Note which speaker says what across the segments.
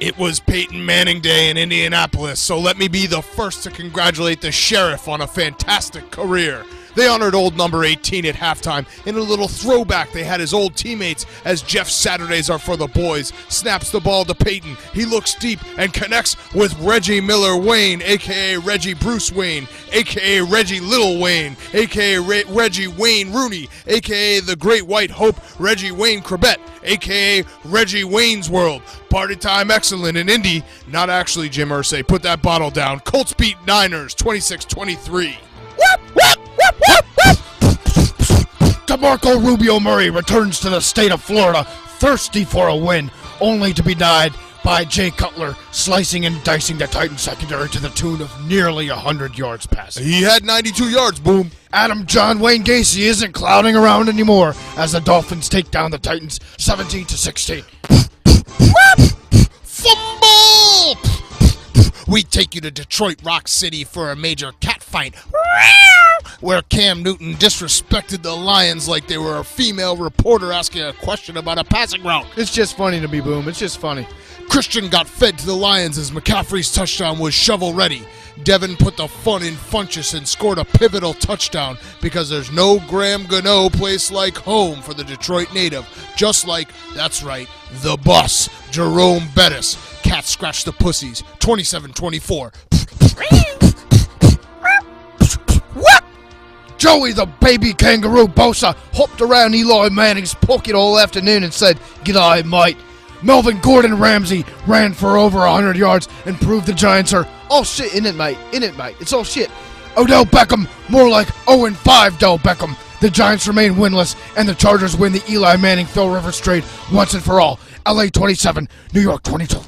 Speaker 1: It was Peyton Manning Day in Indianapolis, so let me be the first to congratulate the Sheriff on a fantastic career. They honored old number 18 at halftime. In a little throwback, they had his old teammates as Jeff's Saturdays are for the boys. Snaps the ball to Peyton. He looks deep and connects with Reggie Miller Wayne, a.k.a. Reggie Bruce Wayne, a.k.a. Reggie Little Wayne, a.k.a. Reggie Wayne Rooney, a.k.a. the Great White Hope, Reggie Wayne Corbett, a.k.a. Reggie Wayne's World. Party time excellent in Indy. Not actually, Jim Irsay. Put that bottle down. Colts beat Niners 26-23.
Speaker 2: DeMarco Rubio Murray returns to the state of Florida, thirsty for a win, only to be denied by Jay Cutler, slicing and dicing the Titans secondary to the tune of nearly 100 yards passing.
Speaker 1: He had 92 yards, boom.
Speaker 2: Adam John Wayne Gacy isn't clouding around anymore as the Dolphins take down the Titans 17-16.
Speaker 1: Fumble! We take you to Detroit Rock City for a major cat fight, where Cam Newton disrespected the Lions like they were a female reporter asking a question about a passing route.
Speaker 2: It's just funny to me, Boom. It's just funny.
Speaker 1: Christian got fed to the Lions as McCaffrey's touchdown was shovel ready. Devin put the fun in Funchess and scored a pivotal touchdown because there's no Graham Gano place like home for the Detroit native. Just like, that's right, the bus, Jerome Bettis. Cat scratched the pussies, 27-24.
Speaker 2: Joey the baby kangaroo Bosa hopped around Eli Manning's pocket all afternoon and said, "G'day, mate." Melvin Gordon Ramsay ran for over 100 yards and proved the Giants are all shit, innit, mate? Innit, mate? It's all shit. Odell Beckham, more like 0-5 Del Beckham. The Giants remain winless, and the Chargers win the Eli Manning-Phil Rivers trade once and for all. LA 27, New York 22.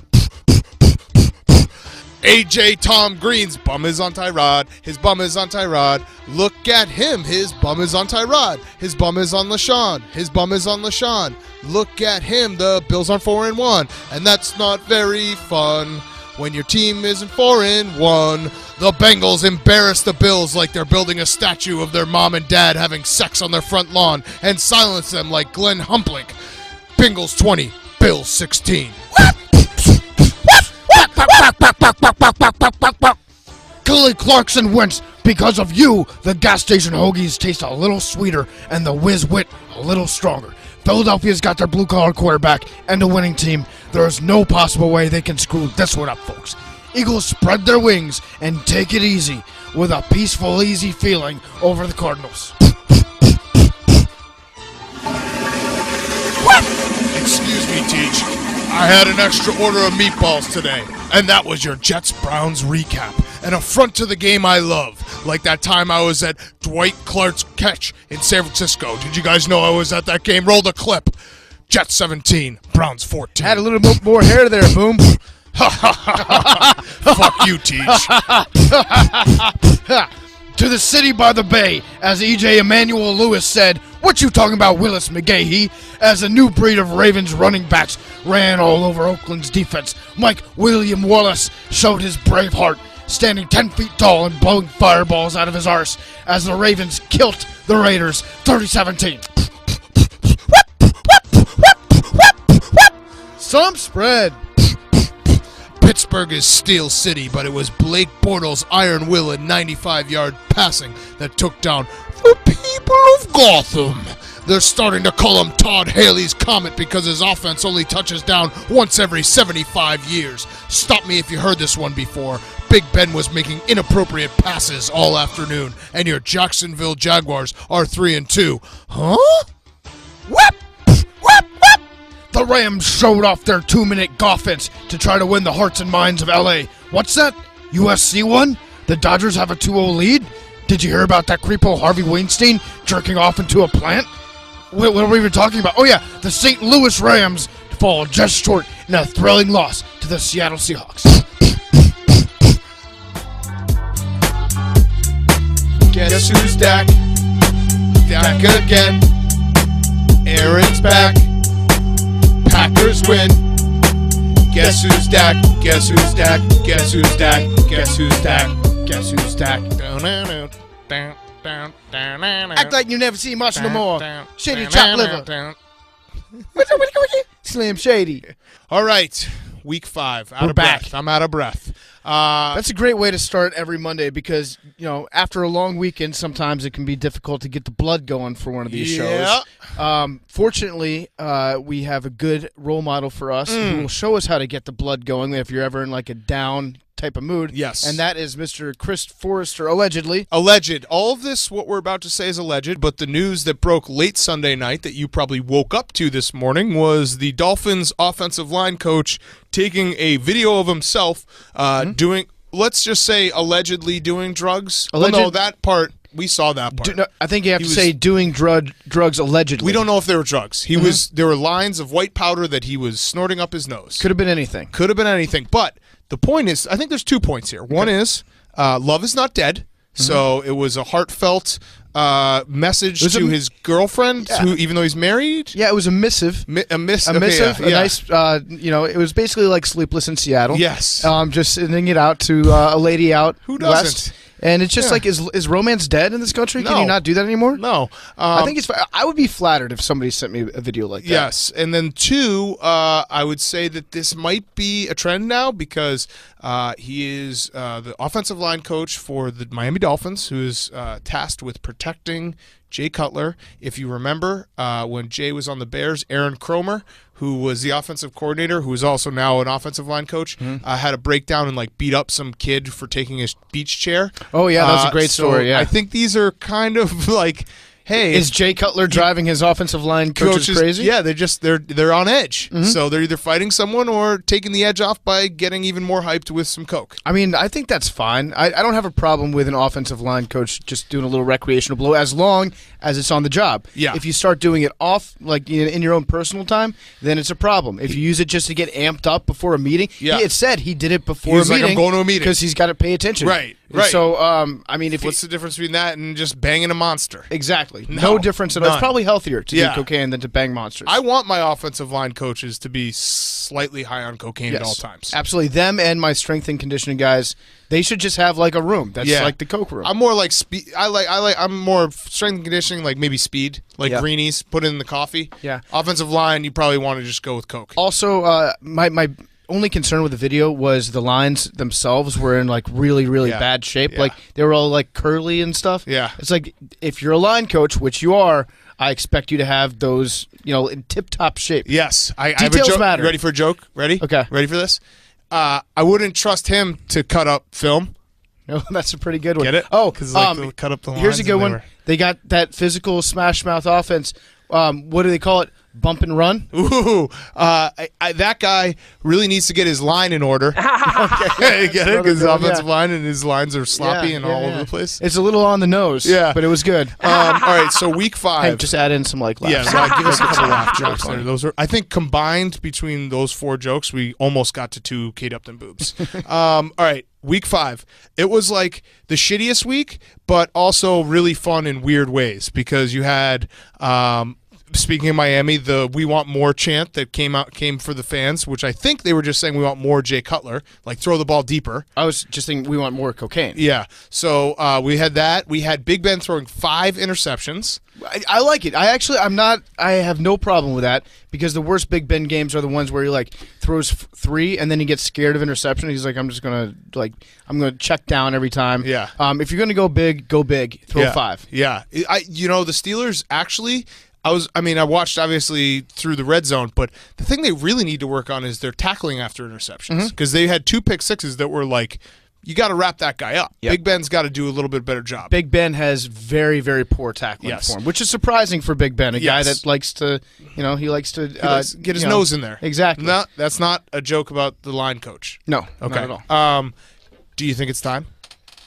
Speaker 1: AJ Tom Green's bum is on Tyrod. His bum is on Tyrod. Look at him. His bum is on Tyrod. His bum is on LaShawn. His bum is on LaShawn. Look at him. The Bills are 4-1. And that's not very fun when your team isn't 4-1. The Bengals embarrass the Bills like they're building a statue of their mom and dad having sex on their front lawn and silence them like Glenn Humplink. Bengals 20, Bills 16.
Speaker 2: Kelly Clarkson wins. Because of you, the gas station hoagies taste a little sweeter and the whiz wit a little stronger. Philadelphia's got their blue-collar quarterback and a winning team. There is no possible way they can screw this one up, folks. Eagles spread their wings and take it easy with a peaceful, easy feeling over the Cardinals.
Speaker 1: Excuse me, Teach. I had an extra order of meatballs today, and that was your Jets-Browns recap. An affront to the game I love, like that time I was at Dwight Clark's catch in San Francisco. Did you guys know I was at that game? Roll the clip. Jets 17, Browns 14.
Speaker 2: Had a little bit more hair there, Boom.
Speaker 1: Fuck you, Teach.
Speaker 2: To the city by the bay, as E.J. Emmanuel Lewis said, "What you talking about, Willis McGahee?" As a new breed of Ravens running backs ran all over Oakland's defense, Mike William Wallace showed his brave heart, standing 10 feet tall and blowing fireballs out of his arse as the Ravens killed the Raiders 30-17. Some spread.
Speaker 1: Pittsburgh is Steel City, but it was Blake Bortles' iron will and 95-yard passing that took down the people of Gotham. They're starting to call him Todd Haley's Comet because his offense only touches down once every 75 years. Stop me if you heard this one before. Big Ben was making inappropriate passes all afternoon, and your Jacksonville Jaguars are 3-2. Huh?
Speaker 2: Whip! Whip! Whip! The Rams showed off their 2-minute offense to try to win the hearts and minds of L.A. What's that? USC won? The Dodgers have a 2-0 lead? Did you hear about that creepo Harvey Weinstein jerking off into a plant? What are we even talking about? Oh yeah, the St. Louis Rams fall just short in a thrilling loss to the Seattle Seahawks.
Speaker 1: Guess who's Dak? Dak again. Aaron's back. Packers win. Guess who's Dak? Guess who's Dak? Guess who's Dak? Guess who's Dak? Guess who's Dak?
Speaker 2: Act like you never seen much no more. Shady chop liver. Slim Shady.
Speaker 1: All right. Week 5.
Speaker 2: We're back.
Speaker 1: Breath. I'm out of breath.
Speaker 2: That's a great way to start every Monday because, after a long weekend, sometimes it can be difficult to get the blood going for one of these shows. Fortunately, we have a good role model for us who will show us how to get the blood going if you're ever in like a down type of mood.
Speaker 1: Yes.
Speaker 2: And that is Mr. Chris Forrester, allegedly.
Speaker 1: Alleged. All of this, what we're about to say is alleged, but the news that broke late Sunday night that you probably woke up to this morning was the Dolphins offensive line coach taking a video of himself doing, let's just say, allegedly doing drugs. Well, no, that part, we saw that part.
Speaker 2: I think you have to say doing drugs allegedly.
Speaker 1: We don't know if they were drugs. He was. There were lines of white powder that he was snorting up his nose.
Speaker 2: Could have been anything.
Speaker 1: Could have been anything. But the point is, I think there's 2 points here. One is love is not dead. So it was a heartfelt message to his girlfriend, who, even though he's married.
Speaker 2: Yeah, it was a missive.
Speaker 1: A missive.
Speaker 2: A nice, it was basically like Sleepless in Seattle.
Speaker 1: Yes.
Speaker 2: Just sending it out to a lady out
Speaker 1: who doesn't?
Speaker 2: west. And it's just like, is romance dead in this country?
Speaker 1: No.
Speaker 2: Can you not do that anymore?
Speaker 1: No.
Speaker 2: I think it's. I would be flattered if somebody sent me a video like that.
Speaker 1: Yes, and then 2, I would say that this might be a trend now because he is the offensive line coach for the Miami Dolphins, who is tasked with protecting Jay Cutler. If you remember, when Jay was on the Bears, Aaron Cromer, who was the offensive coordinator, who is also now an offensive line coach, had a breakdown and beat up some kid for taking his beach chair.
Speaker 2: Oh yeah, that was a great story. Yeah,
Speaker 1: I think these are kind of like, hey,
Speaker 2: is Jay Cutler driving his offensive line coaches crazy?
Speaker 1: Yeah, they're on edge. So they're either fighting someone or taking the edge off by getting even more hyped with some coke.
Speaker 2: I mean, I think that's fine. I don't have a problem with an offensive line coach just doing a little recreational blow as long as it's on the job.
Speaker 1: Yeah.
Speaker 2: If you start doing it off, like in your own personal time, then it's a problem. If you use it just to get amped up before a meeting, it said he did it before a meeting.
Speaker 1: I'm going to a meeting
Speaker 2: because he's got to pay attention.
Speaker 1: Right.
Speaker 2: So, I mean,
Speaker 1: what's the difference between that and just banging a monster?
Speaker 2: Exactly. No difference at all.
Speaker 1: None.
Speaker 2: It's probably healthier to do cocaine than to bang monsters.
Speaker 1: I want my offensive line coaches to be slightly high on cocaine at all times.
Speaker 2: Absolutely. Them and my strength and conditioning guys, they should just have like a room that's like the coke room.
Speaker 1: I'm more like speed. I'm more strength and conditioning, like maybe speed, like greenies, put it in the coffee.
Speaker 2: Yeah.
Speaker 1: Offensive line, you probably want to just go with coke.
Speaker 2: Also, my only concern with the video was the lines themselves were in like really, really bad shape.
Speaker 1: Yeah.
Speaker 2: Like they were all like curly and stuff.
Speaker 1: Yeah.
Speaker 2: It's like if you're a line coach, which you are, I expect you to have those, in tip-top shape.
Speaker 1: Yes. I have
Speaker 2: Details
Speaker 1: a joke.
Speaker 2: matter.
Speaker 1: You ready for a joke? Ready?
Speaker 2: Okay.
Speaker 1: Ready for this? I wouldn't trust him to cut up film.
Speaker 2: No, that's a pretty good one.
Speaker 1: Get it?
Speaker 2: Oh,
Speaker 1: because they'll cut up the lines.
Speaker 2: Here's a good one. They got that physical smash mouth offense. What do they call it? Bump and run?
Speaker 1: Ooh, that guy really needs to get his line in order. Okay, get it? Because his offensive line and his lines are sloppy and all over the place.
Speaker 2: It's a little on the nose, but it was good.
Speaker 1: All right, so week 5.
Speaker 2: Hey, just add in some laughs.
Speaker 1: Yeah, give us a couple laugh jokes there. Those are, I think, combined between those 4 jokes, we almost got to 2 Kate Upton boobs. All right. Week 5. It was like the shittiest week, but also really fun in weird ways because you had, speaking of Miami, the "We Want More" chant that came for the fans, which I think they were just saying we want more Jay Cutler, like throw the ball deeper.
Speaker 2: I was just thinking we want more cocaine.
Speaker 1: Yeah. So we had that. We had Big Ben throwing 5 interceptions.
Speaker 2: I like it. I have no problem with that because the worst Big Ben games are the ones where he like throws 3 and then he gets scared of interception. He's like, I'm gonna check down every time.
Speaker 1: Yeah.
Speaker 2: If you're gonna go big, throw 5.
Speaker 1: Yeah. The Steelers actually. I watched obviously through the red zone, but the thing they really need to work on is their tackling after interceptions because they had 2 pick sixes that were like, you got to wrap that guy up. Yep. Big Ben's got to do a little bit better job.
Speaker 2: Big Ben has very, very poor tackling form, which is surprising for Big Ben, a guy that likes to, he likes to
Speaker 1: get his nose in there.
Speaker 2: Exactly.
Speaker 1: No, that's not a joke about the line coach.
Speaker 2: No,
Speaker 1: okay.
Speaker 2: Not at all.
Speaker 1: Do you think it's time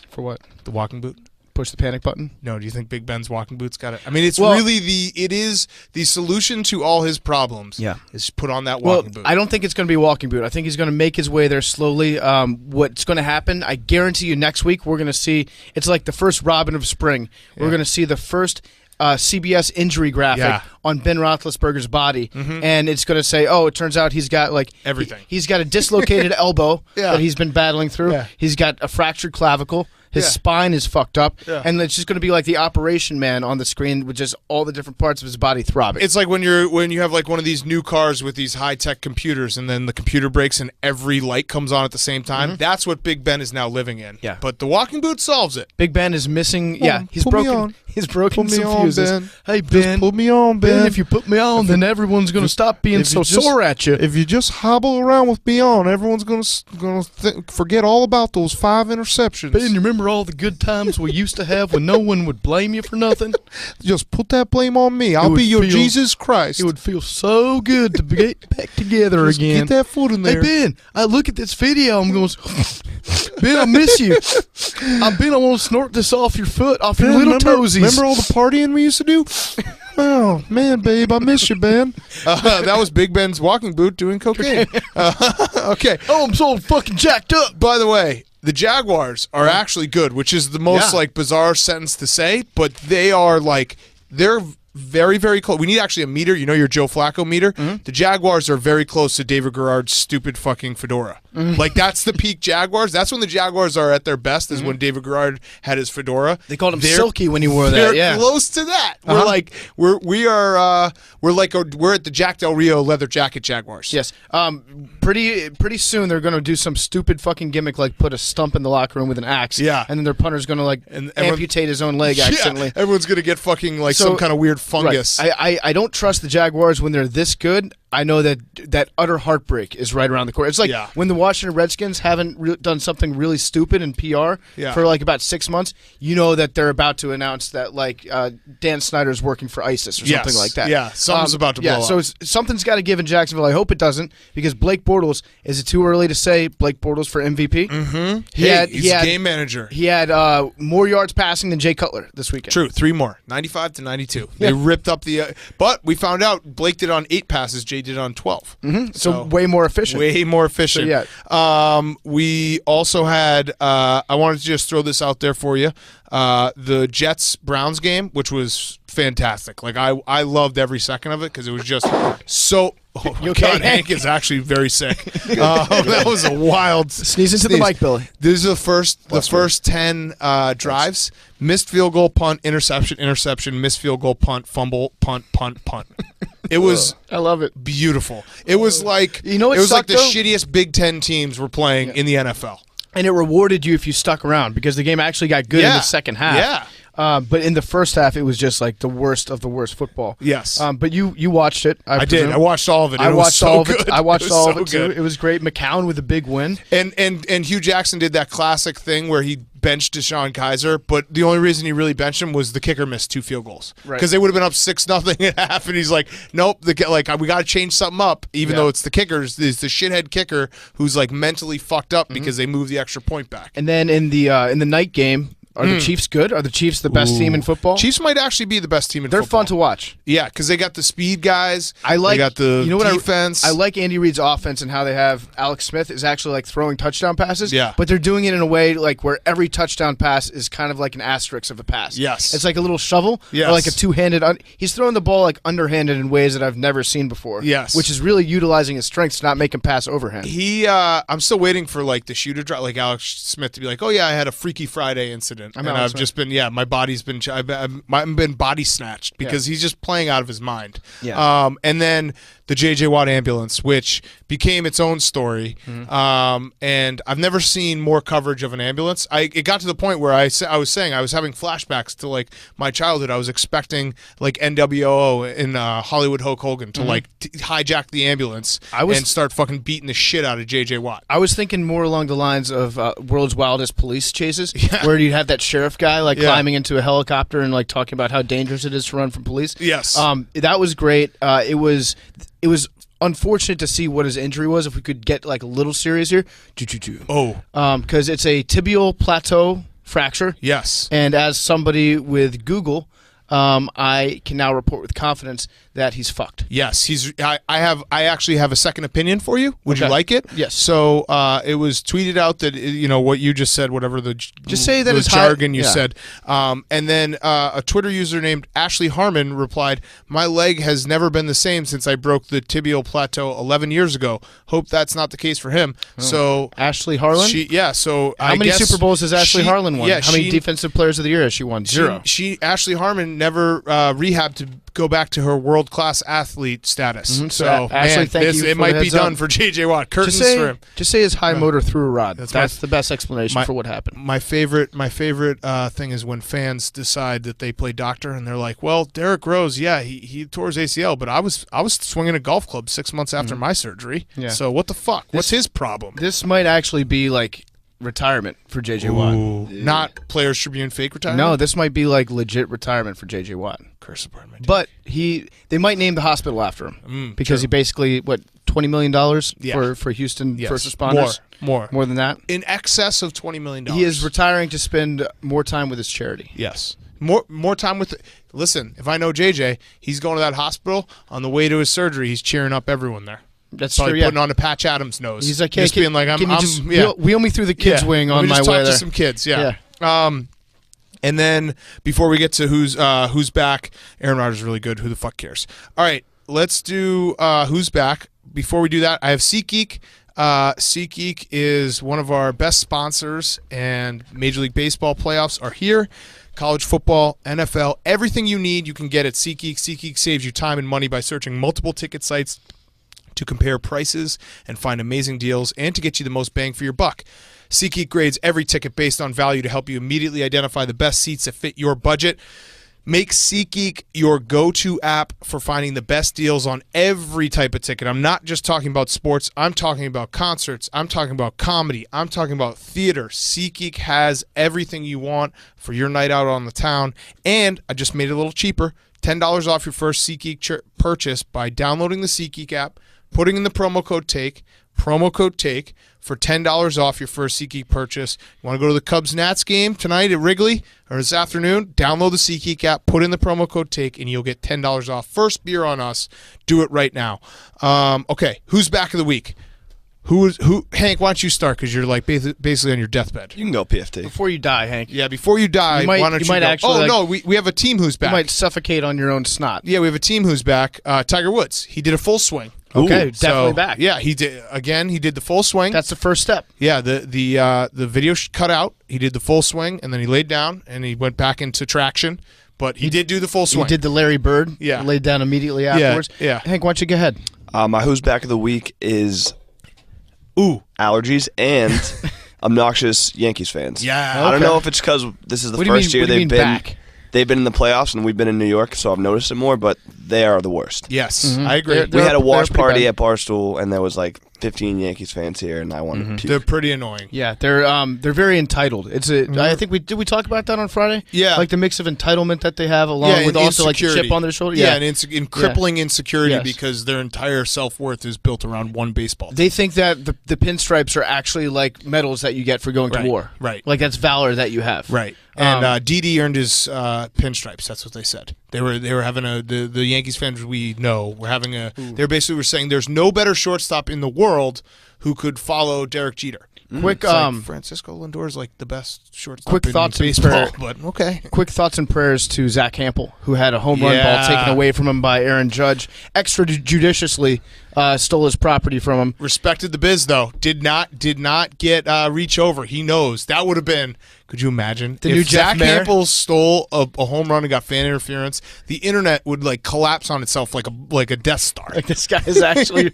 Speaker 2: for what?
Speaker 1: The walking boot.
Speaker 2: Push the panic button?
Speaker 1: No, do you think Big Ben's walking boots got it? I mean, it is the solution to all his problems.
Speaker 2: Yeah,
Speaker 1: is put on that walking boot.
Speaker 2: I don't think it's going to be a walking boot. I think he's going to make his way there slowly. What's going to happen? I guarantee you, next week we're going to see. It's like the first Robin of spring. Yeah. We're going to see the first CBS injury graphic on Ben Roethlisberger's body, and it's going to say, "Oh, it turns out he's got like
Speaker 1: everything.
Speaker 2: He's got a dislocated elbow that he's been battling through. Yeah. He's got a fractured clavicle." His spine is fucked up,
Speaker 1: Yeah.
Speaker 2: and it's just going to be like the Operation Man on the screen with just all the different parts of his body throbbing.
Speaker 1: It's like when you have like one of these new cars with these high-tech computers, and then the computer breaks and every light comes on at the same time. That's what Big Ben is now living in.
Speaker 2: Yeah.
Speaker 1: But the walking boot solves it.
Speaker 2: Big Ben is missing. He's
Speaker 1: put me
Speaker 2: broken.
Speaker 1: on.
Speaker 2: He's broken
Speaker 1: Put me
Speaker 2: some
Speaker 1: on,
Speaker 2: fuses.
Speaker 1: Ben.
Speaker 2: Hey
Speaker 1: Just
Speaker 2: Ben,
Speaker 1: put me on, Ben.
Speaker 2: if you put me on, then everyone's going to stop being so sore at you.
Speaker 1: If you just hobble around with me on, everyone's gonna forget all about those 5 interceptions.
Speaker 2: Ben, you remember all the good times we used to have when no one would blame you for nothing?
Speaker 1: Just put that blame on me. I'll
Speaker 2: would
Speaker 1: be your
Speaker 2: feel-
Speaker 1: Jesus Christ.
Speaker 2: It would feel so good to get back together
Speaker 1: Just
Speaker 2: again.
Speaker 1: Get that foot in there.
Speaker 2: Hey Ben, I look at this video. I'm going, Ben, I miss you. Ben, I want to snort this off your foot, off your little toesies.
Speaker 1: Remember all the partying we used to do? Oh, man, babe, I miss you, Ben. That was Big Ben's walking boot doing cocaine. Okay.
Speaker 2: Oh, I'm so fucking jacked up.
Speaker 1: By the way, the Jaguars are actually good, which is the most like bizarre sentence to say, but they're very, very close. We need actually a meter. You know your Joe Flacco meter? The Jaguars are very close to David Garrard's stupid fucking fedora. Like, that's the peak Jaguars. That's when the Jaguars are at their best, is when David Garrard had his fedora.
Speaker 2: They called him Silky when he wore that.
Speaker 1: They're close to that. We're at the Jack Del Rio leather jacket Jaguars.
Speaker 2: Yes. Pretty soon they're going to do some stupid fucking gimmick like put a stump in the locker room with an axe.
Speaker 1: Yeah.
Speaker 2: And then their punter's going to amputate his own leg accidentally.
Speaker 1: Yeah, everyone's going to get fucking some kind of weird fungus.
Speaker 2: Right. I don't trust the Jaguars when they're this good. I know that utter heartbreak is right around the corner. It's like when the Washington Redskins haven't done something really stupid in PR for like about 6 months, you know that they're about to announce that Dan Snyder's working for ISIS or something like that.
Speaker 1: Yeah, something's about to blow up.
Speaker 2: So something's got to give in Jacksonville. I hope it doesn't, because Blake Bortles, is it too early to say Blake Bortles for MVP?
Speaker 1: Mm-hmm. He's a game manager.
Speaker 2: He had more yards passing than Jay Cutler this weekend.
Speaker 1: True, 3 more, 95 to 92. They ripped up the but we found out Blake did on 8 passes, Jay did on 12.
Speaker 2: So way more efficient.
Speaker 1: Way more efficient.
Speaker 2: So,
Speaker 1: we also had, I wanted to just throw this out there for you, the Jets-Browns game, which was fantastic. Like, I loved every second of it because it was just so... Oh, my God, Hank is actually very sick. That was a wild
Speaker 2: sneeze into the mic, Billy.
Speaker 1: This is the first 10 drives. Missed field goal, punt, interception, missed field goal, punt, fumble, punt. It was
Speaker 2: I love it.
Speaker 1: Beautiful. It was like
Speaker 2: it was
Speaker 1: like the shittiest Big Ten teams were playing in the NFL.
Speaker 2: And it rewarded you if you stuck around, because the game actually got good in the second half.
Speaker 1: Yeah.
Speaker 2: But in the first half, it was just like the worst of the worst football.
Speaker 1: Yes.
Speaker 2: But you watched it. I
Speaker 1: did. I watched all of it.
Speaker 2: I watched all of
Speaker 1: it.
Speaker 2: I watched all of it too. It was great. McCown with a big win.
Speaker 1: And Hugh Jackson did that classic thing where he benched Deshaun Kaiser, but the only reason he really benched him was the kicker missed 2 field goals. Because they would have been up 6-0 at half, and he's like, nope, we got to change something up, even though it's the kickers. It's the shithead kicker who's like mentally fucked up because they moved the extra point back.
Speaker 2: And then in the night game, are the Chiefs good? Are the Chiefs the best team in football?
Speaker 1: Chiefs might actually be the best team in football.
Speaker 2: They're fun to watch.
Speaker 1: Yeah, because they got the speed guys.
Speaker 2: They
Speaker 1: got the defense.
Speaker 2: I like Andy Reid's offense and how they have Alex Smith is actually like throwing touchdown passes.
Speaker 1: Yeah.
Speaker 2: But they're doing it in a way like where every touchdown pass is kind of like an asterisk of a pass.
Speaker 1: Yes.
Speaker 2: It's like a little shovel.
Speaker 1: Yes.
Speaker 2: Or like a two-handed. He's throwing the ball like underhanded in ways that I've never seen before.
Speaker 1: Yes.
Speaker 2: Which is really utilizing his strengths to not make him pass overhand.
Speaker 1: I'm still waiting for like the shoe to drop, like Alex Smith to be like, oh yeah, I had a Freaky Friday incident. I've just been my body's been I've been body snatched because he's just playing out of his mind.
Speaker 2: Yeah.
Speaker 1: And then the J.J. Watt ambulance, which became its own story. And I've never seen more coverage of an ambulance. It got to the point where I was saying I was having flashbacks to like my childhood. I was expecting like NWO in Hollywood Hulk Hogan to like hijack the ambulance and start fucking beating the shit out of J.J. Watt.
Speaker 2: I was thinking more along the lines of World's Wildest Police Chases, where you'd have that sheriff guy like climbing into a helicopter and like talking about how dangerous it is to run from police.
Speaker 1: Yes.
Speaker 2: That was great. It was unfortunate to see what his injury was. If we could get like a little serious here. Because it's a tibial plateau fracture.
Speaker 1: Yes.
Speaker 2: And as somebody with Google, I can now report with confidence that he's fucked.
Speaker 1: Yes, I actually have a second opinion for you. Would you like it?
Speaker 2: Yes.
Speaker 1: So it was tweeted out that what you just said, whatever
Speaker 2: just say that
Speaker 1: the
Speaker 2: it's
Speaker 1: jargon you said, and then a Twitter user named Ashley Harmon replied, "My leg has never been the same since I broke the tibial plateau 11 years ago. Hope that's not the case for him." So
Speaker 2: Ashley Harlan.
Speaker 1: So
Speaker 2: how many Super Bowls has Ashley Harlan won?
Speaker 1: Yeah,
Speaker 2: how many Defensive Players of the Year has she won? Zero.
Speaker 1: Ashley Harmon never rehabbed to go back to her world-class athlete status. So,
Speaker 2: Ashley, thank you.
Speaker 1: It might be done for J.J. Watt. Curtains for him.
Speaker 2: Just say his high motor threw a rod. That's the best explanation for what happened.
Speaker 1: My favorite thing is when fans decide that they play doctor and they're like, "Well, Derrick Rose, he tore his ACL, but I was swinging a golf club 6 months after my surgery. Yeah. So what the fuck? What's his problem?"
Speaker 2: This might actually be like retirement for J.J. Watt.
Speaker 1: Not Players Tribune fake retirement?
Speaker 2: No, this might be like legit retirement for J.J. Watt.
Speaker 1: Curse upon my
Speaker 2: But they might name the hospital after him because he basically, $20 million for Houston first responders?
Speaker 1: More
Speaker 2: than that?
Speaker 1: In excess of $20 million.
Speaker 2: He is retiring to spend more time with his charity.
Speaker 1: Yes. More time with listen, if I know JJ, he's going to that hospital. On the way to his surgery, he's cheering up everyone there.
Speaker 2: That's
Speaker 1: probably
Speaker 2: true,
Speaker 1: putting on a Patch Adams nose.
Speaker 2: He's like,
Speaker 1: just being like,
Speaker 2: wheel me through the kids' wing on my way there.
Speaker 1: Talk to some kids, and then before we get to who's back, Aaron Rodgers is really good. Who the fuck cares? All right, let's do who's back. Before we do that, I have SeatGeek. SeatGeek is one of our best sponsors, and Major League Baseball playoffs are here. College football, NFL, everything you need, you can get at SeatGeek. SeatGeek saves you time and money by searching multiple ticket sites to compare prices and find amazing deals and to get you the most bang for your buck. SeatGeek grades every ticket based on value to help you immediately identify the best seats that fit your budget. Make SeatGeek your go-to app for finding the best deals on every type of ticket. I'm not just talking about sports. I'm talking about concerts. I'm talking about comedy. I'm talking about theater. SeatGeek has everything you want for your night out on the town. And I just made it a little cheaper. $10 off your first SeatGeek purchase by downloading the SeatGeek app, putting in the promo code TAKE for $10 off your first SeatGeek purchase. You want to go to the Cubs-Nats game tonight at Wrigley or this afternoon? Download the SeatGeek app, put in the promo code TAKE, and you'll get $10 off. First beer on us. Do it right now. Okay, who's back of the week? Who? Hank, why don't you start because you're like basically on your deathbed.
Speaker 3: You can go PFT.
Speaker 2: Before you die, Hank.
Speaker 1: Yeah, before you die, why don't you go?
Speaker 2: Actually,
Speaker 1: no, we have a team who's back.
Speaker 2: You might suffocate on your own snot.
Speaker 1: Yeah, we have a team who's back. Tiger Woods. He did a full swing.
Speaker 2: Okay, definitely back.
Speaker 1: Yeah, he did. Again, he did the full swing.
Speaker 2: That's the first step.
Speaker 1: Yeah, the video cut out. He did the full swing, and then he laid down, and he went back into traction. But he did do the full swing.
Speaker 2: He did the Larry Bird.
Speaker 1: Yeah.
Speaker 2: Laid down immediately afterwards.
Speaker 1: Yeah.
Speaker 2: Hank, why don't you go ahead?
Speaker 3: My who's back of the week is allergies and obnoxious Yankees fans.
Speaker 1: Yeah.
Speaker 3: I don't know if it's because this is the first year they've been back? They've been in the playoffs, and we've been in New York, so I've noticed it more, but they are the worst.
Speaker 1: Yes, I agree.
Speaker 3: We had a watch party at Barstool, and there was like 15 Yankees fans here, and I wanted to puke.
Speaker 1: They're pretty annoying.
Speaker 2: Yeah, they're very entitled. It's I think did we talk about that on Friday?
Speaker 1: Yeah,
Speaker 2: like the mix of entitlement that they have, along with also like a chip on their shoulder.
Speaker 1: Yeah, and crippling insecurity because their entire self-worth is built around one baseball team.
Speaker 2: They think that the pinstripes are actually like medals that you get for going to war.
Speaker 1: Right,
Speaker 2: like that's valor that you have.
Speaker 1: Right. And Didi earned his pinstripes. That's what they said. They were having the Yankees fans we know were having a. They were saying there's no better shortstop in the world who could follow Derek Jeter.
Speaker 2: Quick,
Speaker 1: Francisco Lindor is like the best shortstop.
Speaker 2: Quick thoughts
Speaker 1: in baseball, but okay.
Speaker 2: Quick thoughts and prayers to Zach Hampel, who had a home run ball taken away from him by Aaron Judge, extrajudiciously stole his property from him.
Speaker 1: Respected the biz though. Did not get reach over. He knows that would have been. Could you imagine if Zach Hampel stole a home run and got fan interference? The internet would like collapse on itself like a Death Star.
Speaker 2: Like this guy is actually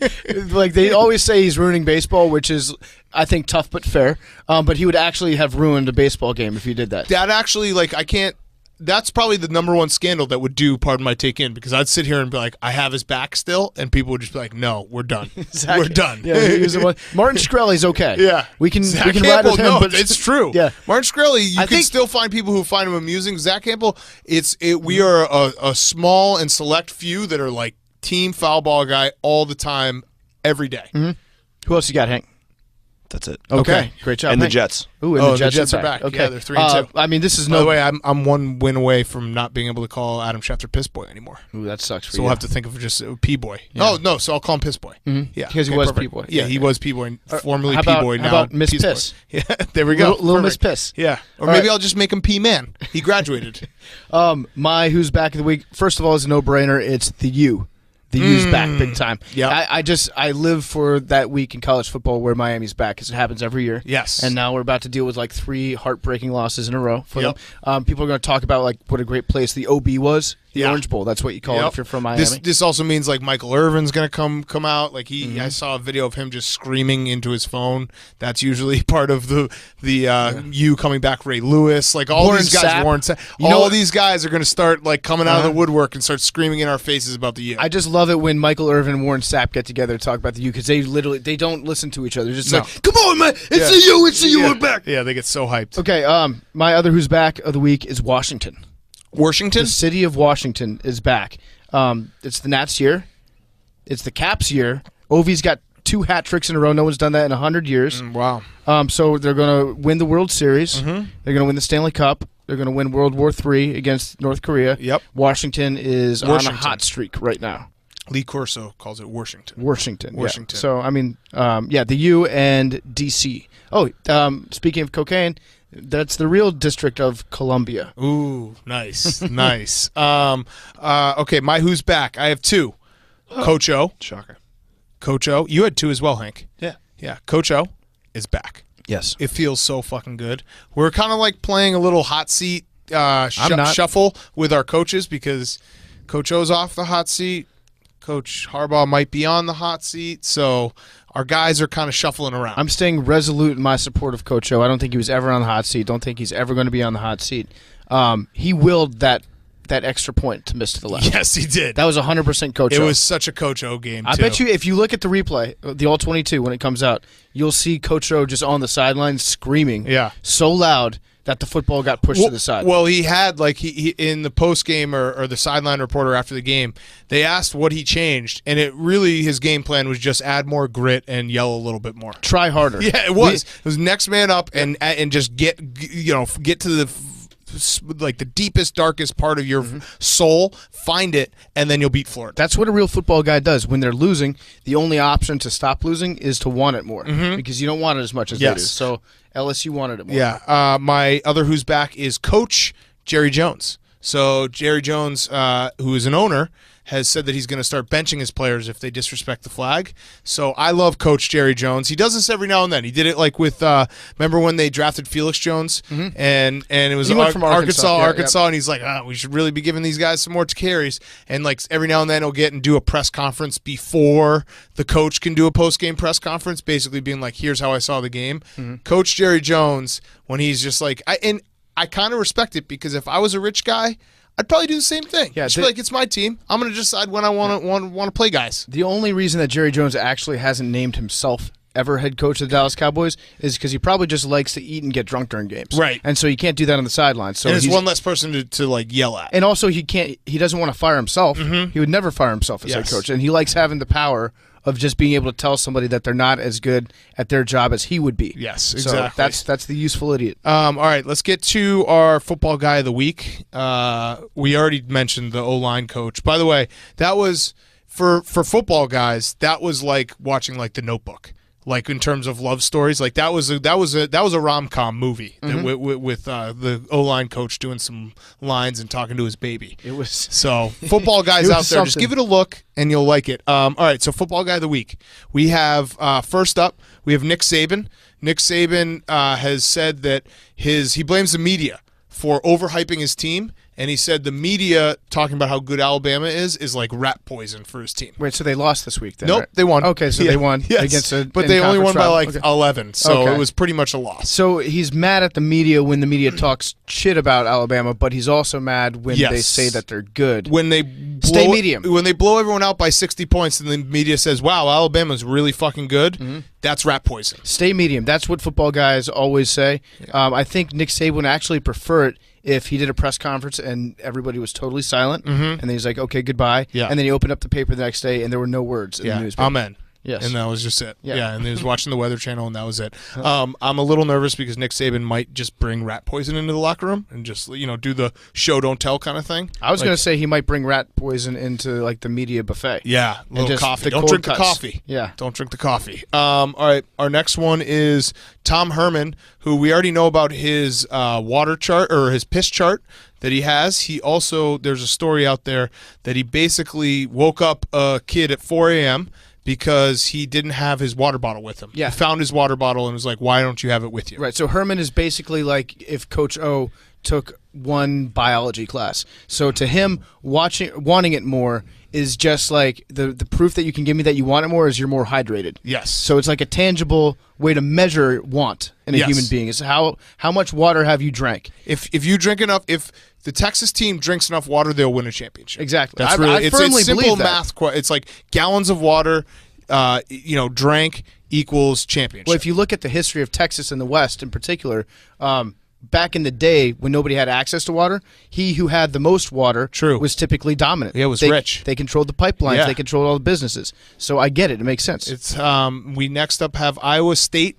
Speaker 2: like they always say he's ruining baseball, which is I think tough but fair. But he would actually have ruined a baseball game if he did that.
Speaker 1: That actually I can't. That's probably the number one scandal that would do pardon my take in because I'd sit here and be like, I have his back still, and people would just be like, no, we're done.
Speaker 2: Exactly.
Speaker 1: We're done.
Speaker 2: Yeah, Martin Shkreli's okay.
Speaker 1: Yeah,
Speaker 2: we can
Speaker 1: Zach
Speaker 2: ride with him.
Speaker 1: No,
Speaker 2: but
Speaker 1: it's true.
Speaker 2: Yeah,
Speaker 1: Martin Shkreli, you can still find people who find him amusing. Zach Campbell, we are a small and select few that are like team foul ball guy all the time, every day.
Speaker 2: Mm-hmm. Who else you got, Hank?
Speaker 3: That's it.
Speaker 4: Okay. Great job.
Speaker 3: And the Jets.
Speaker 4: Ooh, and the Jets are back. Okay.
Speaker 1: Yeah, they're 3-2.
Speaker 4: I mean, this is
Speaker 1: By the way, I'm one win away from not being able to call Adam Schefter Piss Boy anymore.
Speaker 4: Ooh, that sucks for you.
Speaker 1: So we'll have to think of just P Boy.
Speaker 4: Yeah.
Speaker 1: Oh no, so I'll call him Piss Boy.
Speaker 4: Mm-hmm.
Speaker 1: Yeah,
Speaker 4: because he was P Boy.
Speaker 1: Yeah, he was P Boy, formerly P Boy. Now
Speaker 4: how about Miss
Speaker 1: Piss? Yeah, there we go.
Speaker 4: Little Miss Piss.
Speaker 1: Yeah, or maybe I'll just make him P Man. He graduated.
Speaker 4: My who's back of the week. First of all, is a no-brainer. It's the U. The U's back big time.
Speaker 1: Yeah,
Speaker 4: I live for that week in college football where Miami's back because it happens every year.
Speaker 1: Yes,
Speaker 4: and now we're about to deal with like 3 heartbreaking losses in a row for them. People are going to talk about like what a great place the OB was. The Orange Bowl, that's what you call it if you're from Miami.
Speaker 1: This also means like Michael Irvin's going to come out. Like I saw a video of him just screaming into his phone. That's usually part of the U coming back. Ray Lewis, like all these guys, Warren Sapp. All these guys are going to start like coming out of the woodwork and start screaming in our faces about the U.
Speaker 4: I just love it when Michael Irvin and Warren Sapp get together to talk about the U because they don't listen to each other. Just like, come on, man, it's the U, it's the U, we're back.
Speaker 1: Yeah, they get so hyped.
Speaker 4: Okay, my other who's back of the week is Washington.
Speaker 1: Washington?
Speaker 4: The city of Washington is back. It's the Nats' year. It's the Caps' year. Ovi's got 2 hat tricks in a row. No one's done that in 100 years.
Speaker 1: Wow.
Speaker 4: So they're going to win the World Series. They're going to win the Stanley Cup. They're going to win World War III against North Korea.
Speaker 1: Yep.
Speaker 4: Washington is on a hot streak right now.
Speaker 1: Lee Corso calls it Washington.
Speaker 4: Washington. Yeah. So, I mean, the U and D.C. Oh, speaking of cocaine, that's the real District of Columbia.
Speaker 1: Ooh, nice, nice. Okay, my who's back. I have 2. Coach O.
Speaker 3: Shocker.
Speaker 1: Coach O. You had 2 as well, Hank.
Speaker 3: Yeah.
Speaker 1: Yeah, Coach O is back.
Speaker 3: Yes.
Speaker 1: It feels so fucking good. We're kind of like playing a little hot seat shuffle with our coaches because Coach O's off the hot seat. Coach Harbaugh might be on the hot seat, so our guys are kind of shuffling around.
Speaker 4: I'm staying resolute in my support of Coach O. I don't think he was ever on the hot seat. Don't think he's ever going to be on the hot seat. He willed that extra point to miss to the left.
Speaker 1: Yes, he did.
Speaker 4: That was 100% Coach O.
Speaker 1: It was such a Coach O game, too.
Speaker 4: I bet you if you look at the replay, the All-22, when it comes out, you'll see Coach O just on the sidelines screaming so loud that the football got pushed to the side.
Speaker 1: Well, he had, like, he in the post-game or the sideline reporter after the game, they asked what he changed, and his game plan was just add more grit and yell a little bit more.
Speaker 4: Try harder.
Speaker 1: Yeah, it was. It was next man up and just get to the like the deepest, darkest part of your soul, find it, and then you'll beat Florida.
Speaker 4: That's what a real football guy does. When they're losing, the only option to stop losing is to want it more because you don't want it as much as they do. So LSU wanted it more.
Speaker 1: Yeah. My other who's back is Coach Jerry Jones. So Jerry Jones, who is an owner, has said that he's going to start benching his players if they disrespect the flag. So I love Coach Jerry Jones. He does this every now and then. He did it like with remember when they drafted Felix Jones and it was
Speaker 4: from
Speaker 1: Arkansas, and he's like, we should really be giving these guys some more carries. And like every now and then he'll get and do a press conference before the coach can do a post-game press conference, basically being like, here's how I saw the game. Coach Jerry Jones, when he's just like, I kind of respect it because if I was a rich guy, I'd probably do the same thing. Yeah, just be like, it's my team. I'm going to decide when I want to play guys.
Speaker 4: The only reason that Jerry Jones actually hasn't named himself ever head coach of the Dallas Cowboys is because he probably just likes to eat and get drunk during games.
Speaker 1: Right.
Speaker 4: And so you can't do that on the sidelines. So
Speaker 1: and it's one less person to like yell at.
Speaker 4: And also he doesn't want to fire himself. He would never fire himself as head coach. And he likes having the power of just being able to tell somebody that they're not as good at their job as he would be.
Speaker 1: Yes, exactly.
Speaker 4: So that's the useful idiot.
Speaker 1: All right, let's get to our football guy of the week. We already mentioned the O-line coach. By the way, that was for football guys. That was like watching like The Notebook. Like in terms of love stories, like that was a rom-com movie with the O-line coach doing some lines and talking to his baby.
Speaker 4: It was
Speaker 1: so football guys out there, just give it a look and you'll like it. All right, so football guy of the week. We have first up, we have Nick Saban. Nick Saban has said that he blames the media for overhyping his team. And he said the media talking about how good Alabama is like rat poison for his team.
Speaker 4: Wait, so they lost this week then?
Speaker 1: Nope,
Speaker 4: right?
Speaker 1: They won.
Speaker 4: Okay, so they won against
Speaker 1: but they only won by like 11, so it was pretty much a loss.
Speaker 4: So he's mad at the media when the media talks shit about Alabama, but he's also mad when they say that they're good.
Speaker 1: When they
Speaker 4: stay medium.
Speaker 1: When they blow everyone out by 60 points and the media says, wow, Alabama's really fucking good, that's rat poison.
Speaker 4: Stay medium. That's what football guys always say. Yeah. I think Nick Saban would actually prefer it if he did a press conference and everybody was totally silent, and then he's like, okay, goodbye, and then he opened up the paper the next day and there were no words in the newspaper.
Speaker 1: Amen.
Speaker 4: Yes.
Speaker 1: And that was just it.
Speaker 4: Yeah.
Speaker 1: And he was watching the Weather Channel, and that was it. I'm a little nervous because Nick Saban might just bring rat poison into the locker room and just, do the show don't tell kind of thing.
Speaker 4: I was going to say he might bring rat poison into like the media buffet.
Speaker 1: Yeah, a little coffee. Don't drink the coffee.
Speaker 4: Yeah.
Speaker 1: Don't drink the coffee. All right, our next one is Tom Herman, who we already know about his water chart or his piss chart that he has. He also, there's a story out there that he basically woke up a kid at 4 a.m. because he didn't have his water bottle with him.
Speaker 4: Yeah.
Speaker 1: He found his water bottle and was like, why don't you have it with you?
Speaker 4: Right, so Herman is basically like if Coach O took one biology class. So to him, wanting it more is just like the proof that you can give me that you want it more is you're more hydrated.
Speaker 1: Yes.
Speaker 4: So it's like a tangible way to measure want in a human being is how much water have you drank?
Speaker 1: If you drink enough, if the Texas team drinks enough water, they'll win a championship.
Speaker 4: Exactly.
Speaker 1: That's
Speaker 4: I firmly
Speaker 1: it's simple
Speaker 4: believe that.
Speaker 1: math. It's like gallons of water, drank equals championship.
Speaker 4: Well, if you look at the history of Texas and the West in particular, back in the day when nobody had access to water, he who had the most water was typically dominant.
Speaker 1: Yeah, it was rich.
Speaker 4: They controlled the pipelines.
Speaker 1: Yeah.
Speaker 4: They controlled all the businesses. So I get it. It makes sense.
Speaker 1: It's we next up have Iowa State,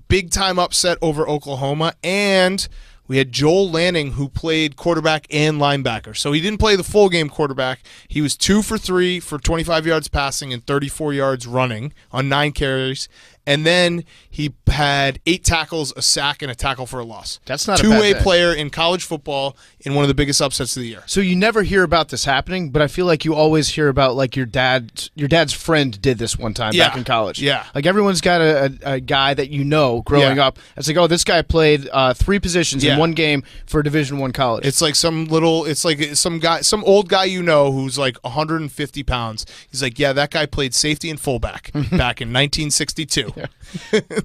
Speaker 1: big time upset over Oklahoma, and we had Joel Lanning, who played quarterback and linebacker. So he didn't play the full game quarterback. He was 2 for 3 for 25 yards passing and 34 yards running on 9 carries. And then he had 8 tackles, a sack, and a tackle for a loss.
Speaker 4: That's not a bad day.
Speaker 1: Two-way player in college football in one of the biggest upsets of the year.
Speaker 4: So you never hear about this happening, but I feel like you always hear about like your dad's friend did this one time back in college.
Speaker 1: Yeah.
Speaker 4: Like everyone's got a guy that you know growing up. It's like, oh, this guy played 3 positions in one game for a Division I college.
Speaker 1: It's like some old guy who's like 150 pounds. He's like, yeah, that guy played safety and fullback back in 1962.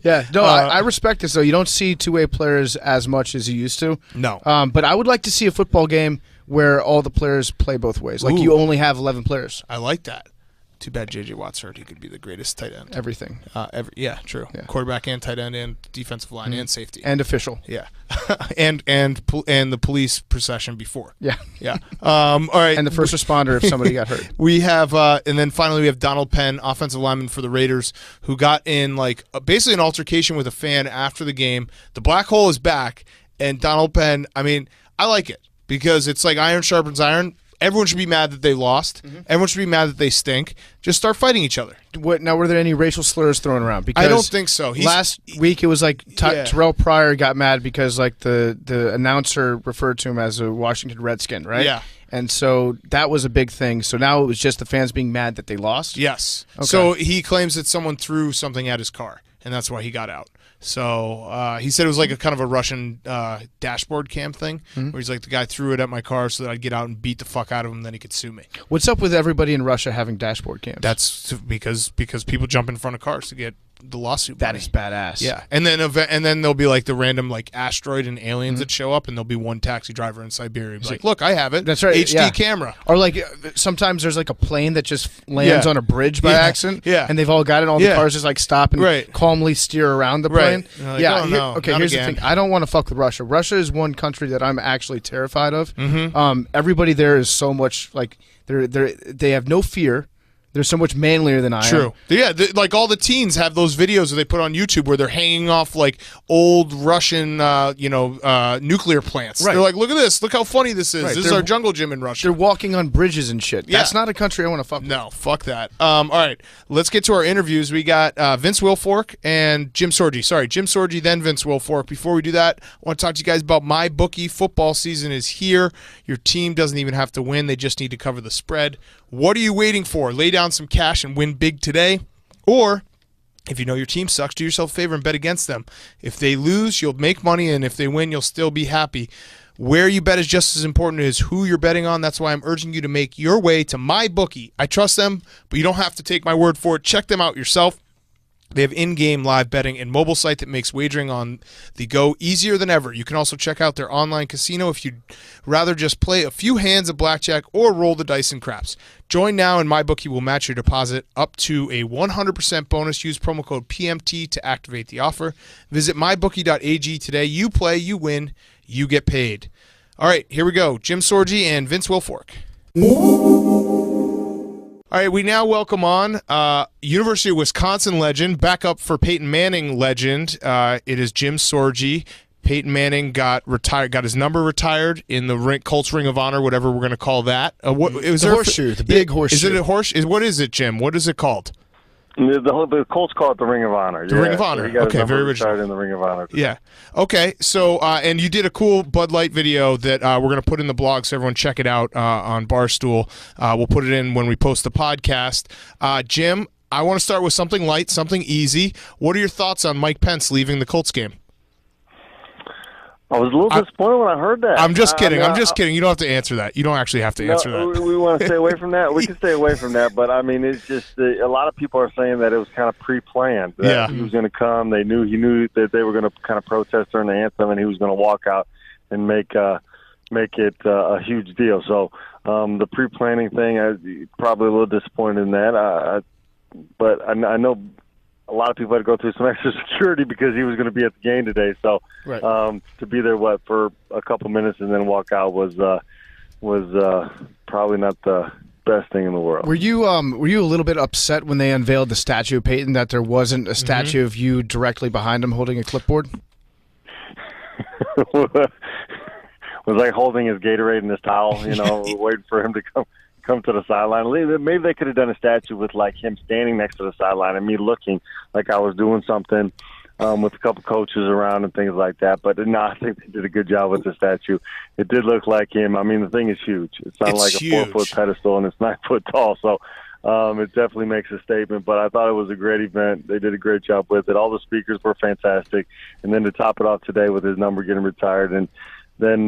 Speaker 4: Yeah. No, I respect this, though. You don't see two-way players as much as you used to.
Speaker 1: No.
Speaker 4: But I would like to see a football game where all the players play both ways. Like you only have 11 players.
Speaker 1: I like that. Too bad J.J. Watt's hurt. He could be the greatest tight end.
Speaker 4: Everything.
Speaker 1: True.
Speaker 4: Yeah.
Speaker 1: Quarterback and tight end and defensive line and safety.
Speaker 4: And official.
Speaker 1: Yeah. and the police procession before.
Speaker 4: Yeah.
Speaker 1: Yeah. All right.
Speaker 4: And the first responder if somebody got hurt.
Speaker 1: We have, and then finally we have Donald Penn, offensive lineman for the Raiders, who got in basically an altercation with a fan after the game. The black hole is back, and Donald Penn, I like it because it's like iron sharpens iron. Everyone should be mad that they lost. Everyone should be mad that they stink. Just start fighting each other.
Speaker 4: Now, were there any racial slurs thrown around? Because
Speaker 1: I don't think so.
Speaker 4: Last week it was like Terrell Pryor got mad because like the announcer referred to him as a Washington Redskin, right?
Speaker 1: Yeah.
Speaker 4: And so that was a big thing. So now it was just the fans being mad that they lost?
Speaker 1: Yes.
Speaker 4: Okay.
Speaker 1: So he claims that someone threw something at his car, and that's why he got out. So he said it was like a kind of a Russian dashboard cam thing, where he's like, the guy threw it at my car so that I'd get out and beat the fuck out of him, then he could sue me.
Speaker 4: What's up with everybody in Russia having dashboard cams?
Speaker 1: That's because people jump in front of cars to get the lawsuit money.
Speaker 4: That is badass.
Speaker 1: Yeah, and then there'll be like the random like asteroid and aliens that show up, and there'll be one taxi driver in Siberia who's like, look, I have it.
Speaker 4: That's right.
Speaker 1: HD camera.
Speaker 4: Or like sometimes there's like a plane that just lands on a bridge by accident.
Speaker 1: Yeah.
Speaker 4: And they've all got it. And all the cars just like stop and calmly steer around the plane.
Speaker 1: Like,
Speaker 4: yeah.
Speaker 1: oh, no,
Speaker 4: here's
Speaker 1: again.
Speaker 4: the thing. I don't want to fuck with Russia. Russia is one country that I'm actually terrified of. Everybody there is so much like they have no fear. They're so much manlier than I am.
Speaker 1: True. Yeah, like all the teens have those videos that they put on YouTube where they're hanging off like old Russian, nuclear plants.
Speaker 4: Right.
Speaker 1: They're like, look at this. Look how funny this is.
Speaker 4: Right.
Speaker 1: This is our jungle gym in Russia.
Speaker 4: They're walking on bridges and shit.
Speaker 1: Yeah.
Speaker 4: That's not a country I want to fuck with.
Speaker 1: No, fuck that. All right, let's get to our interviews. We got Vince Wilfork and Jim Sorgi. Sorry, Jim Sorgi, then Vince Wilfork. Before we do that, I want to talk to you guys about MyBookie. Football season is here. Your team doesn't even have to win. They just need to cover the spread. What are you waiting for? Lay down some cash and win big today. Or if you know your team sucks, do yourself a favor and bet against them. If they lose, you'll make money, and if they win, you'll still be happy. Where you bet is just as important as who you're betting on. That's why I'm urging you to make your way to MyBookie. I trust them, but you don't have to take my word for it. Check them out yourself. They have in-game live betting and mobile site that makes wagering on the go easier than ever. You can also check out their online casino if you'd rather just play a few hands of blackjack or roll the dice in craps. Join now and MyBookie will match your deposit up to a 100% bonus. Use promo code PMT to activate the offer. Visit mybookie.ag today. You play, you win, you get paid. All right, here we go. Jim Sorgi and Vince Wilfork. All right, we now welcome on University of Wisconsin legend, backup for Peyton Manning legend. It is Jim Sorgi. Peyton Manning got his number retired in the Colts Ring of Honor, whatever we're going to call that.
Speaker 4: The horseshoe, the big horseshoe.
Speaker 1: Is it a horseshoe? What is it, Jim? What is it called?
Speaker 5: The Colts call it the Ring of Honor.
Speaker 1: The Ring of Honor.
Speaker 5: So he got
Speaker 1: okay, very original.
Speaker 5: In the Ring of Honor.
Speaker 1: Yeah. Okay. So, and you did a cool Bud Light video that we're going to put in the blog, so everyone check it out on Barstool. We'll put it in when we post the podcast. Jim, I want to start with something light, something easy. What are your thoughts on Mike Pence leaving the Colts game?
Speaker 5: I was a little disappointed when I heard that.
Speaker 1: I'm just kidding. I'm just kidding. You don't have to answer that. You don't actually have to answer that.
Speaker 5: We want to stay away from that. We can stay away from that. But, I mean, it's just a lot of people are saying that it was kind of pre-planned. That he was going to come. He knew that they were going to kind of protest during the anthem, and he was going to walk out and make it a huge deal. So the pre-planning thing, I'm probably a little disappointed in that. But I know a lot of people had to go through some extra security because he was going to be at the game today. So to be there, for a couple minutes and then walk out was probably not the best thing in the world.
Speaker 4: Were you a little bit upset when they unveiled the statue of Peyton that there wasn't a statue of you directly behind him holding a clipboard?
Speaker 5: Was like holding his Gatorade and his towel, waiting for him to come to the sideline. Maybe they could have done a statue with like him standing next to the sideline and me looking like I was doing something with a couple coaches around and things like that. But no, I think they did a good job with the statue. It did look like him. I mean, the thing is huge. It's not like a 4-foot pedestal and it's 9 foot tall. So it definitely makes a statement. But I thought it was a great event. They did a great job with it. All the speakers were fantastic. And then to top it off today with his number getting retired, and then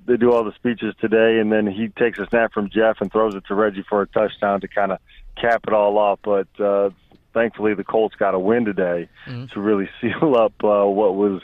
Speaker 5: they do all the speeches today, and then he takes a snap from Jeff and throws it to Reggie for a touchdown to kind of cap it all off. But thankfully the Colts got a win today to really seal up what was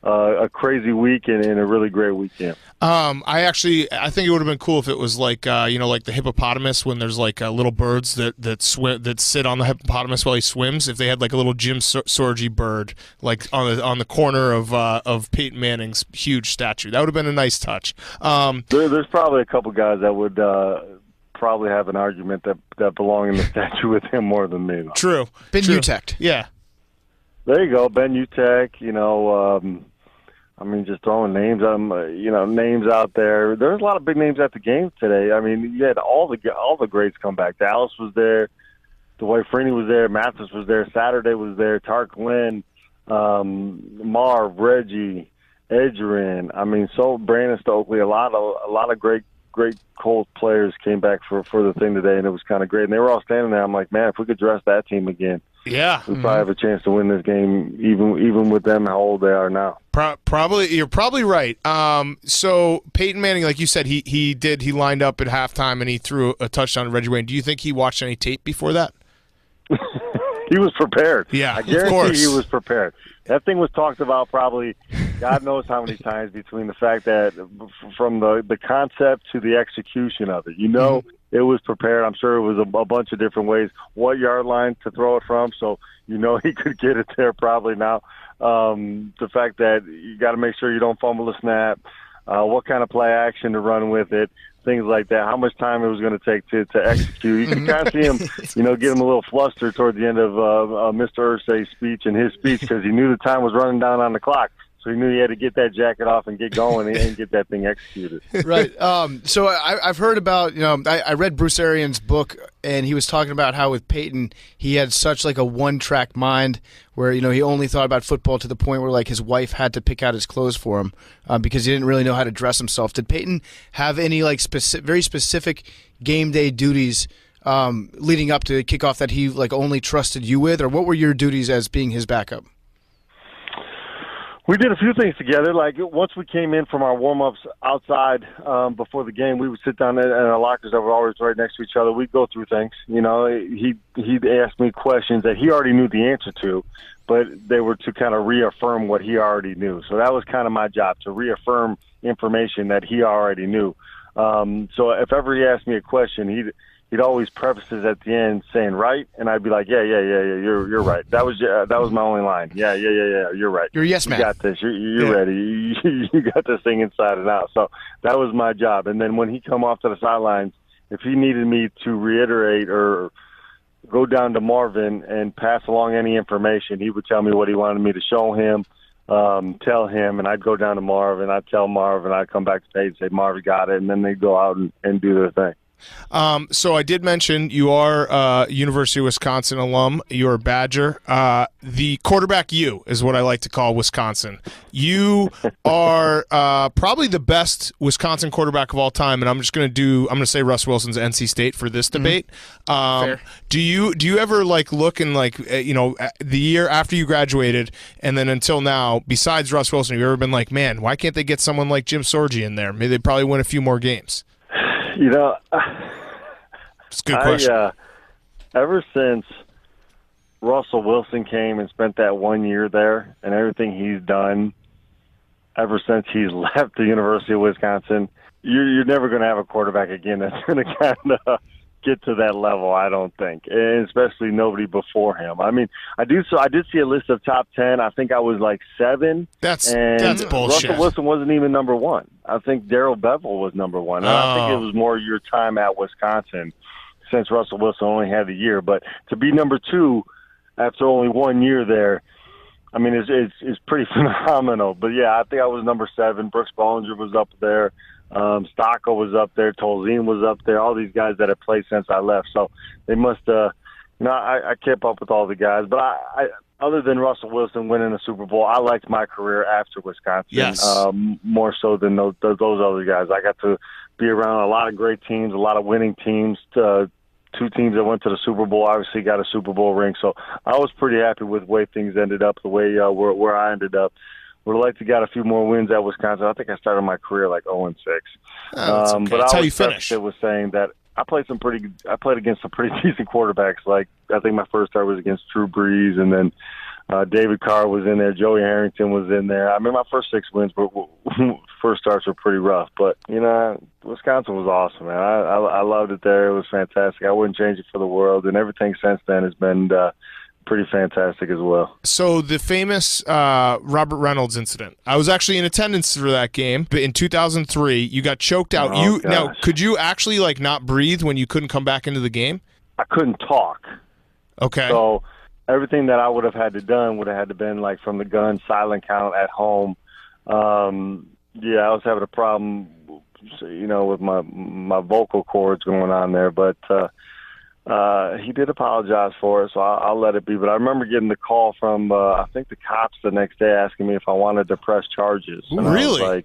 Speaker 5: a crazy week and a really great weekend.
Speaker 1: I think it would have been cool if it was like like the hippopotamus when there's like little birds that sit on the hippopotamus while he swims. If they had like a little Jim Sorgi bird like on the corner of Peyton Manning's huge statue, that would have been a nice touch.
Speaker 5: There's probably a couple guys that would probably have an argument that belong in the statue with him more than me, though.
Speaker 1: True.
Speaker 4: Ben Utech.
Speaker 1: Yeah.
Speaker 5: There you go, Ben Utech. I mean, just throwing names, names out there. There's a lot of big names at the game today. I mean, you had all the greats come back. Dallas was there, Dwight Freeney was there, Mathis was there, Saturday was there, Tark Lynn, Marv, Reggie, Edgerrin. I mean, so Brandon Stokely. A lot of great Colts players came back for the thing today, and it was kind of great. And they were all standing there. I'm like, man, if we could dress that team again. Yeah, we probably have a chance to win this game, even with them how old they are now.
Speaker 1: Probably, you're probably right. So Peyton Manning, like you said, he lined up at halftime and he threw a touchdown to Reggie Wayne. Do you think he watched any tape before that?
Speaker 5: He was prepared.
Speaker 1: Yeah,
Speaker 5: I guarantee he was prepared. That thing was talked about probably God knows how many times between the fact that from the concept to the execution of it. It was prepared. I'm sure it was a bunch of different ways. What yard line to throw it from, so he could get it there probably now. The fact that you got to make sure you don't fumble the snap, what kind of play action to run with it, things like that, how much time it was going to take to execute. You can kind of see him, get him a little flustered toward the end of Mr. Irsay's speech and his speech because he knew the time was running down on the clock. So he knew he had to get that jacket off and get going and get that thing executed.
Speaker 4: Right. So I've heard about, I read Bruce Arians' book, and he was talking about how with Peyton, he had such like a one-track mind where, he only thought about football to the point where like his wife had to pick out his clothes for him because he didn't really know how to dress himself. Did Peyton have any like very specific game day duties leading up to kickoff that he like only trusted you with, or what were your duties as being his backup?
Speaker 5: We did a few things together. Like once we came in from our warm-ups outside before the game, we would sit down in our lockers that were always right next to each other. We'd go through things. He'd ask me questions that he already knew the answer to, but they were to kind of reaffirm what he already knew. So that was kind of my job, to reaffirm information that he already knew. So if ever he asked me a question, he'd always preface it at the end saying right, and I'd be like, yeah, you're right. That was my only line. Yeah, you're right.
Speaker 4: You're a yes man.
Speaker 5: You got this. You're ready. You got this thing inside and out. So that was my job. And then when he come off to the sidelines if he needed me to reiterate or go down to Marvin and pass along any information, he would tell me what he wanted me to show him, tell him, and I'd go down to Marvin. I'd tell Marvin. I'd come back to Peyton and say, Marvin got it, and then they'd go out and do their thing.
Speaker 1: So I did mention you are University of Wisconsin alum. You're a Badger. The quarterback you is what I like to call Wisconsin. You are probably the best Wisconsin quarterback of all time, and I'm going to say Russ Wilson's NC State for this debate.
Speaker 4: Fair.
Speaker 1: Do you ever look and the year after you graduated and then until now, besides Russ Wilson, have you ever been like, man, why can't they get someone like Jim Sorgi in there? Maybe they'd probably win a few more games.
Speaker 5: It's
Speaker 1: a good question.
Speaker 5: Ever since Russell Wilson came and spent that 1 year there and everything he's done ever since he's left the University of Wisconsin, you're never going to have a quarterback again that's going to kind of get to that level, I don't think, and especially nobody before him. I mean, I did see a list of top 10. I think I was like 7.
Speaker 1: That's bullshit.
Speaker 5: Russell Wilson wasn't even number 1. I think Darrell Bevell was number 1. And I think it was more your time at Wisconsin since Russell Wilson only had a year. But to be number 2 after only 1 year there, I mean, it's pretty phenomenal. But, yeah, I think I was number 7. Brooks Bollinger was up there. Stocco was up there. Tolzien was up there. All these guys that have played since I left. So they must I kept up with all the guys. But I other than Russell Wilson winning a Super Bowl, I liked my career after Wisconsin.
Speaker 1: Yes.
Speaker 5: More so than those other guys. I got to be around a lot of great teams, a lot of winning teams. 2 teams that went to the Super Bowl obviously got a Super Bowl ring. So I was pretty happy with the way things ended up, the way where I ended up. Would have liked to got a few more wins at Wisconsin. I think I started my career like 0-6.
Speaker 1: Okay.
Speaker 5: But
Speaker 1: That's
Speaker 5: I
Speaker 1: how you
Speaker 5: was
Speaker 1: finish.
Speaker 5: It was saying that I played against some pretty decent quarterbacks. Like I think my first start was against Drew Brees, and then David Carr was in there. Joey Harrington was in there. I mean, my first 6 wins, but first starts were pretty rough. But Wisconsin was awesome, man. I loved it there. It was fantastic. I wouldn't change it for the world, and everything since then has been pretty fantastic as well.
Speaker 1: So the famous Robert Reynolds incident. I was actually in attendance for that game, but in 2003, you got choked out. Now, could you actually not breathe when you couldn't come back into the game?
Speaker 5: I couldn't talk.
Speaker 1: Okay.
Speaker 5: So everything that I would have had to done would have had to been from the gun, silent count at home. I was having a problem, with my vocal cords going on there, but. He did apologize for it, so I'll let it be. But I remember getting the call from, I think, the cops the next day asking me if I wanted to press charges. And
Speaker 1: really?
Speaker 5: I was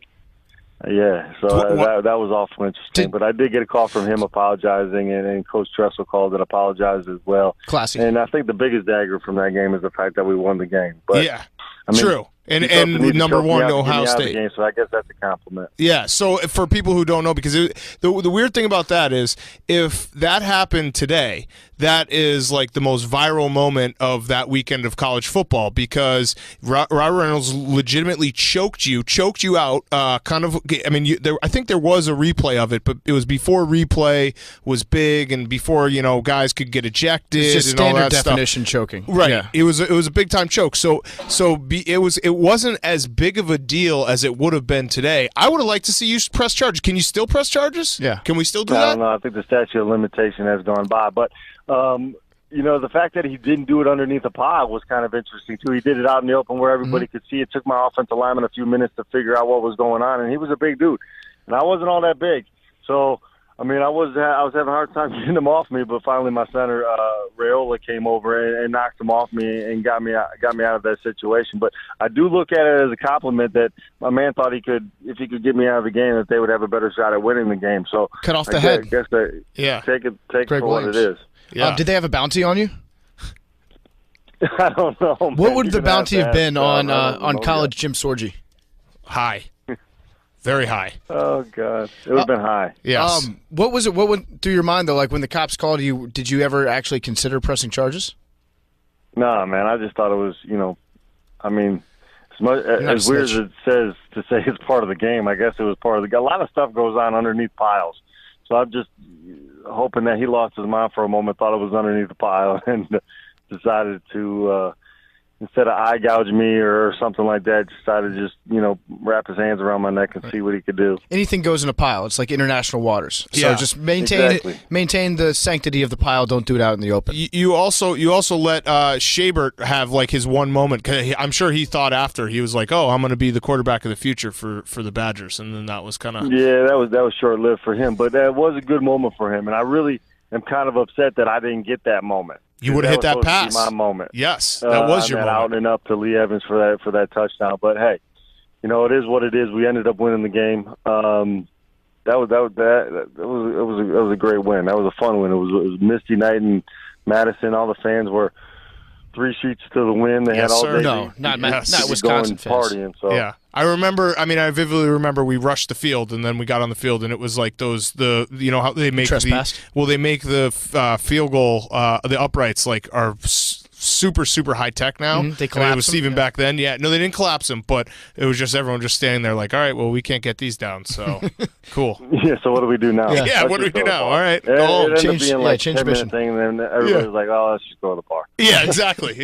Speaker 5: yeah. So that was awful interesting. But I did get a call from him apologizing, and Coach Tressel called and apologized as well.
Speaker 4: Classy.
Speaker 5: And I think the biggest dagger from that game is the fact that we won the game. But,
Speaker 1: yeah, true. And number 1, Ohio State.
Speaker 5: Game, so I guess that's a compliment.
Speaker 1: Yeah, so for people who don't know, because the weird thing about that is if that happened today, that is the most viral moment of that weekend of college football because Robert Reynolds legitimately choked you out. I think there was a replay of it, but it was before replay was big and before guys could get ejected.
Speaker 4: It's just
Speaker 1: and all
Speaker 4: standard
Speaker 1: that
Speaker 4: definition
Speaker 1: stuff.
Speaker 4: choking.
Speaker 1: Right.
Speaker 4: Yeah.
Speaker 1: It was a big time choke. It wasn't as big of a deal as it would have been today. I would have liked to see you press charges. Can you still press charges?
Speaker 4: Yeah.
Speaker 1: Can we still do that?
Speaker 5: I don't know. I think the statute of limitation has gone by. But, the fact that he didn't do it underneath a pile was kind of interesting, too. He did it out in the open where everybody could see. It took my offensive lineman a few minutes to figure out what was going on, and he was a big dude. And I wasn't all that big. So, I was having a hard time getting him off me, but finally my center, Raiola, came over and knocked him off me and got me out of that situation. But I do look at it as a compliment that my man thought if he could get me out of the game, that they would have a better shot at winning the game. So
Speaker 4: cut off the head.
Speaker 5: I guess take it for what it is.
Speaker 1: Yeah.
Speaker 4: Did they have a bounty on you?
Speaker 5: I don't know. Man.
Speaker 4: What would the bounty have been on college Jim Sorgi?
Speaker 1: High. Very high.
Speaker 5: Oh, God. It would have been high.
Speaker 1: Yes.
Speaker 4: What went through your mind, though? When the cops called you, did you ever actually consider pressing charges?
Speaker 5: No, man. I just thought it was, as weird as it says to say it's part of the game, I guess it was part of the game. A lot of stuff goes on underneath piles. So I'm just hoping that he lost his mind for a moment, thought it was underneath the pile, and decided to, instead of eye gouge me or something like that, decided to just, wrap his hands around my neck and see what he could do.
Speaker 4: Anything goes in a pile. It's like international waters. So
Speaker 1: Yeah,
Speaker 4: just maintain the sanctity of the pile. Don't do it out in the open.
Speaker 1: You also let Shabert have like his one moment. 'Cause I'm sure he thought after he was like, "Oh, I'm going to be the quarterback of the future for the Badgers," and then that was kind of
Speaker 5: that was short lived for him, but that was a good moment for him, and I really am kind of upset that I didn't get that moment.
Speaker 1: You would have hit that pass.
Speaker 5: My moment.
Speaker 1: Yes, that was your moment.
Speaker 5: Out and up to Lee Evans for that touchdown. But hey, it is what it is. We ended up winning the game. That was a great win. That was a fun win. It was a misty night in Madison. All the fans were 3 sheets to the wind. They had all day.
Speaker 4: No, not Wisconsin fans.
Speaker 5: Partying. So
Speaker 1: yeah. I vividly remember we rushed the field and then we got on the field and it was like how they make the field goal, the uprights like are super, super high tech now.
Speaker 4: They collapse
Speaker 1: it was even back then. Yeah, no, they didn't collapse them, but it was just everyone just standing there like, all right, well, we can't get these down, so cool.
Speaker 5: Yeah, so what do we do now?
Speaker 1: Yeah, what do we do now? All right,
Speaker 5: it ended up being like
Speaker 4: change
Speaker 5: 10-minute thing, and then everybody was like, oh, let's just go to the bar.
Speaker 1: Yeah, exactly.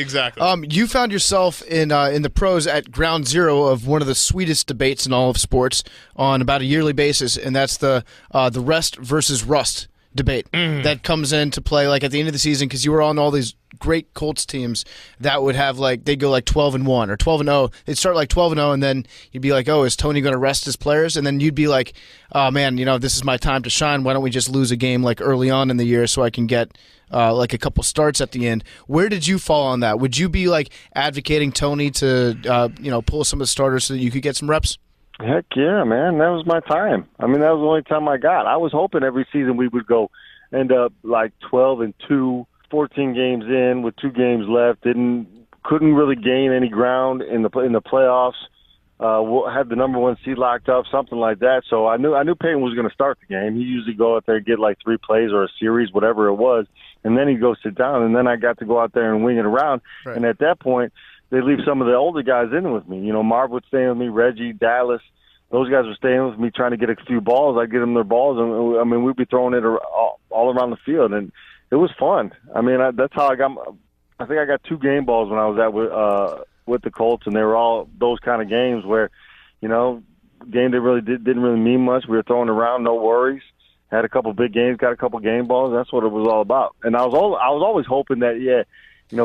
Speaker 4: You found yourself in the pros at ground zero of one of the sweetest debates in all of sports on about a yearly basis, and that's the rest versus rust debate that comes into play like at the end of the season because you were on all these great Colts teams that would have they'd go 12-1 or 12-0. They'd start 12-0 and then you'd be like, oh, is Tony going to rest his players? And then you'd be like, oh man, this is my time to shine. Why don't we just lose a game early on in the year so I can get a couple starts at the end? Where did you fall on that? Would you be advocating Tony to pull some of the starters so that you could get some reps?
Speaker 5: Heck yeah, man. That was my time. I mean, that was the only time I got. I was hoping every season we would end up 12-2, 14 games in with 2 games left. Couldn't really gain any ground in the playoffs. Had the number 1 seed locked up, something like that. So I knew Peyton was going to start the game. He usually go out there and get 3 plays or a series, whatever it was, and then he'd go sit down. And then I got to go out there and wing it around. Right. And at that point, they leave some of the older guys in with me. Marv would stay with me, Reggie, Dallas. Those guys were staying with me trying to get a few balls. I'd get them their balls, and we'd be throwing it all around the field, and it was fun. I mean, that's how I think I got 2 game balls when I was with the Colts, and they were all those kind of games where, game that didn't really mean much. We were throwing around, no worries. Had a couple big games, got a couple game balls. That's what it was all about. And I was always hoping that,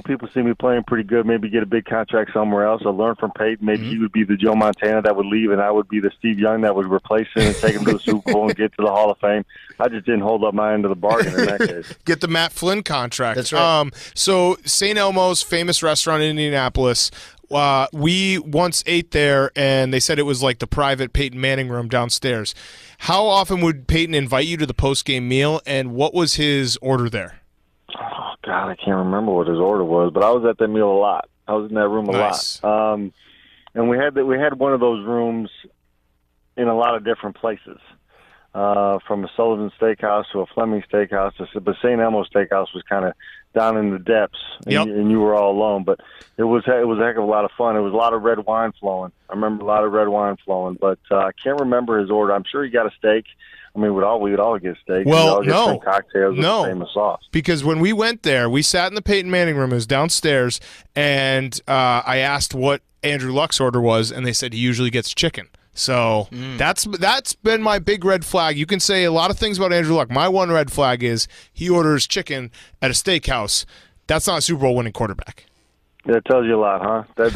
Speaker 5: people see me playing pretty good, maybe get a big contract somewhere else. I learned from Peyton. Maybe he would be the Joe Montana that would leave, and I would be the Steve Young that would replace him and take him to the Super Bowl and get to the Hall of Fame. I just didn't hold up my end of the bargain in that case.
Speaker 1: Get the Matt Flynn contract.
Speaker 4: That's right.
Speaker 1: So St. Elmo's, famous restaurant in Indianapolis. We once ate there, and they said it was like the private Peyton Manning room downstairs. How often would Peyton invite you to the post-game meal, and what was his order there?
Speaker 5: Oh, God, I can't remember what his order was, but I was at that meal a lot. I was in that room a lot. And we had one of those rooms in a lot of different places, from a Sullivan Steakhouse to a Fleming Steakhouse. But St. Elmo's Steakhouse was kind of down in the depths, and you were all alone. But it was a heck of a lot of fun. It was a lot of red wine flowing. I remember a lot of red wine flowing, but I can't remember his order. I'm sure he got a steak. I mean, we would all get steak.
Speaker 1: Well,
Speaker 5: we'd all get cocktails with the famous sauce.
Speaker 1: Because when we went there, we sat in the Peyton Manning room. It was downstairs, and I asked what Andrew Luck's order was, and they said he usually gets chicken. So that's been my big red flag. You can say a lot of things about Andrew Luck. My one red flag is he orders chicken at a steakhouse. That's not a Super Bowl winning quarterback.
Speaker 5: That tells you a lot, huh? That's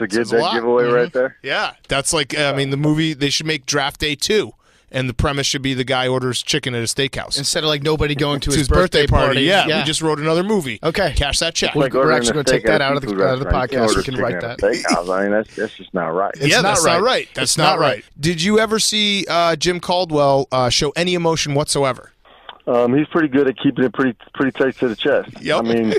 Speaker 5: a good giveaway right there.
Speaker 1: Yeah, that's the movie. They should make Draft Day 2. And the premise should be the guy orders chicken at a steakhouse.
Speaker 4: Instead of nobody going to his birthday party.
Speaker 1: Yeah, we just wrote another movie.
Speaker 4: Okay.
Speaker 1: Cash that check.
Speaker 4: We're actually going to take that out of the podcast. We can write that.
Speaker 5: I mean, that's just not right.
Speaker 1: That's not right. That's not right. Did you ever see Jim Caldwell show any emotion whatsoever?
Speaker 5: He's pretty good at keeping it pretty tight to the chest.
Speaker 1: Yep.
Speaker 5: I mean,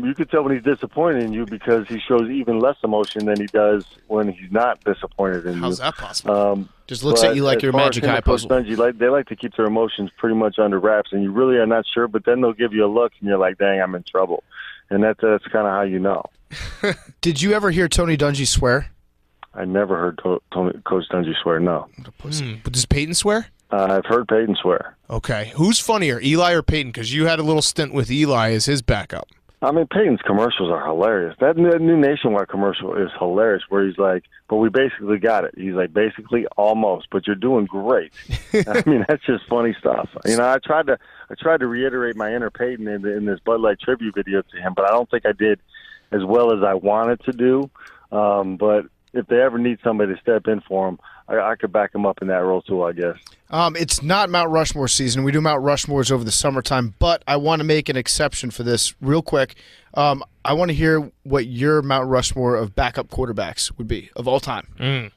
Speaker 5: you can tell when he's disappointed in you because he shows even less emotion than he does when he's not disappointed in you.
Speaker 1: How's that possible?
Speaker 4: Just looks at you like you're a magic eye puzzle.
Speaker 5: They like to keep their emotions pretty much under wraps, and you really are not sure, but then they'll give you a look, and you're like, dang, I'm in trouble. And that's kind of how you know.
Speaker 4: Did you ever hear Tony Dungy swear?
Speaker 5: I never heard Coach Dungy swear, no.
Speaker 1: But does Peyton swear?
Speaker 5: I've heard Peyton swear.
Speaker 1: Okay. Who's funnier, Eli or Peyton? Because you had a little stint with Eli as his backup.
Speaker 5: I mean, Peyton's commercials are hilarious. That new Nationwide commercial is hilarious, where he's like, "But we basically got it." He's like, "Basically, almost, but you're doing great." I mean, that's just funny stuff. You know, I tried to reiterate my inner Peyton in this Bud Light tribute video to him, but I don't think I did as well as I wanted to do. But if they ever need somebody to step in for him, I could back him up in that role too, I guess.
Speaker 4: It's not Mount Rushmore season. We do Mount Rushmores over the summertime, but I want to make an exception for this real quick. I want to hear what your Mount Rushmore of backup quarterbacks would be of all time.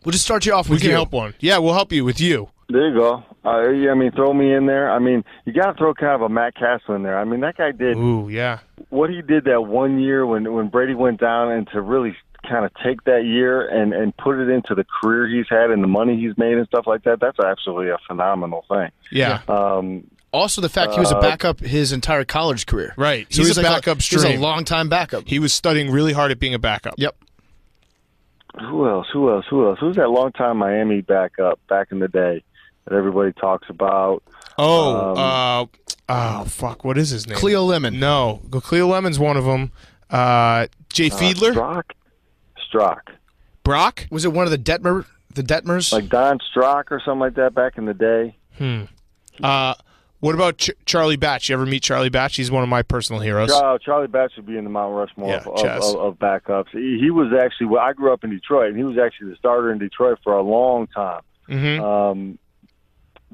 Speaker 4: We'll just start you off with
Speaker 1: We can help one. Yeah, we'll help you with you.
Speaker 5: There you go. I mean, throw me in there. I mean, you got to throw kind of a Matt Castle in there. I mean, that guy did what he did that one year when Brady went down, and to really kind of take that year and put it into the career he's had and the money he's made and stuff like that. That's absolutely a phenomenal thing.
Speaker 1: Yeah.
Speaker 4: Also, the fact he was a backup his entire college career.
Speaker 1: Right.
Speaker 4: So
Speaker 1: he's a backup stream.
Speaker 4: He's a long-time backup.
Speaker 1: He was studying really hard at being a backup.
Speaker 4: Yep.
Speaker 5: Who else? Who's that long-time Miami backup back in the day that everybody talks about?
Speaker 1: Oh, fuck. What is his name?
Speaker 4: Cleo Lemon.
Speaker 1: No. Cleo Lemon's one of them. Jay Fiedler?
Speaker 5: Strock.
Speaker 1: Brock?
Speaker 4: Was it one of the Detmers?
Speaker 5: Like Don Strock or something like that back in the day.
Speaker 1: What about Charlie Batch? You ever meet Charlie Batch? He's one of my personal heroes.
Speaker 5: Charlie Batch would be in the Mount Rushmore of backups. He was actually, well, I grew up in Detroit, and he was actually the starter in Detroit for a long time.
Speaker 1: Mm-hmm.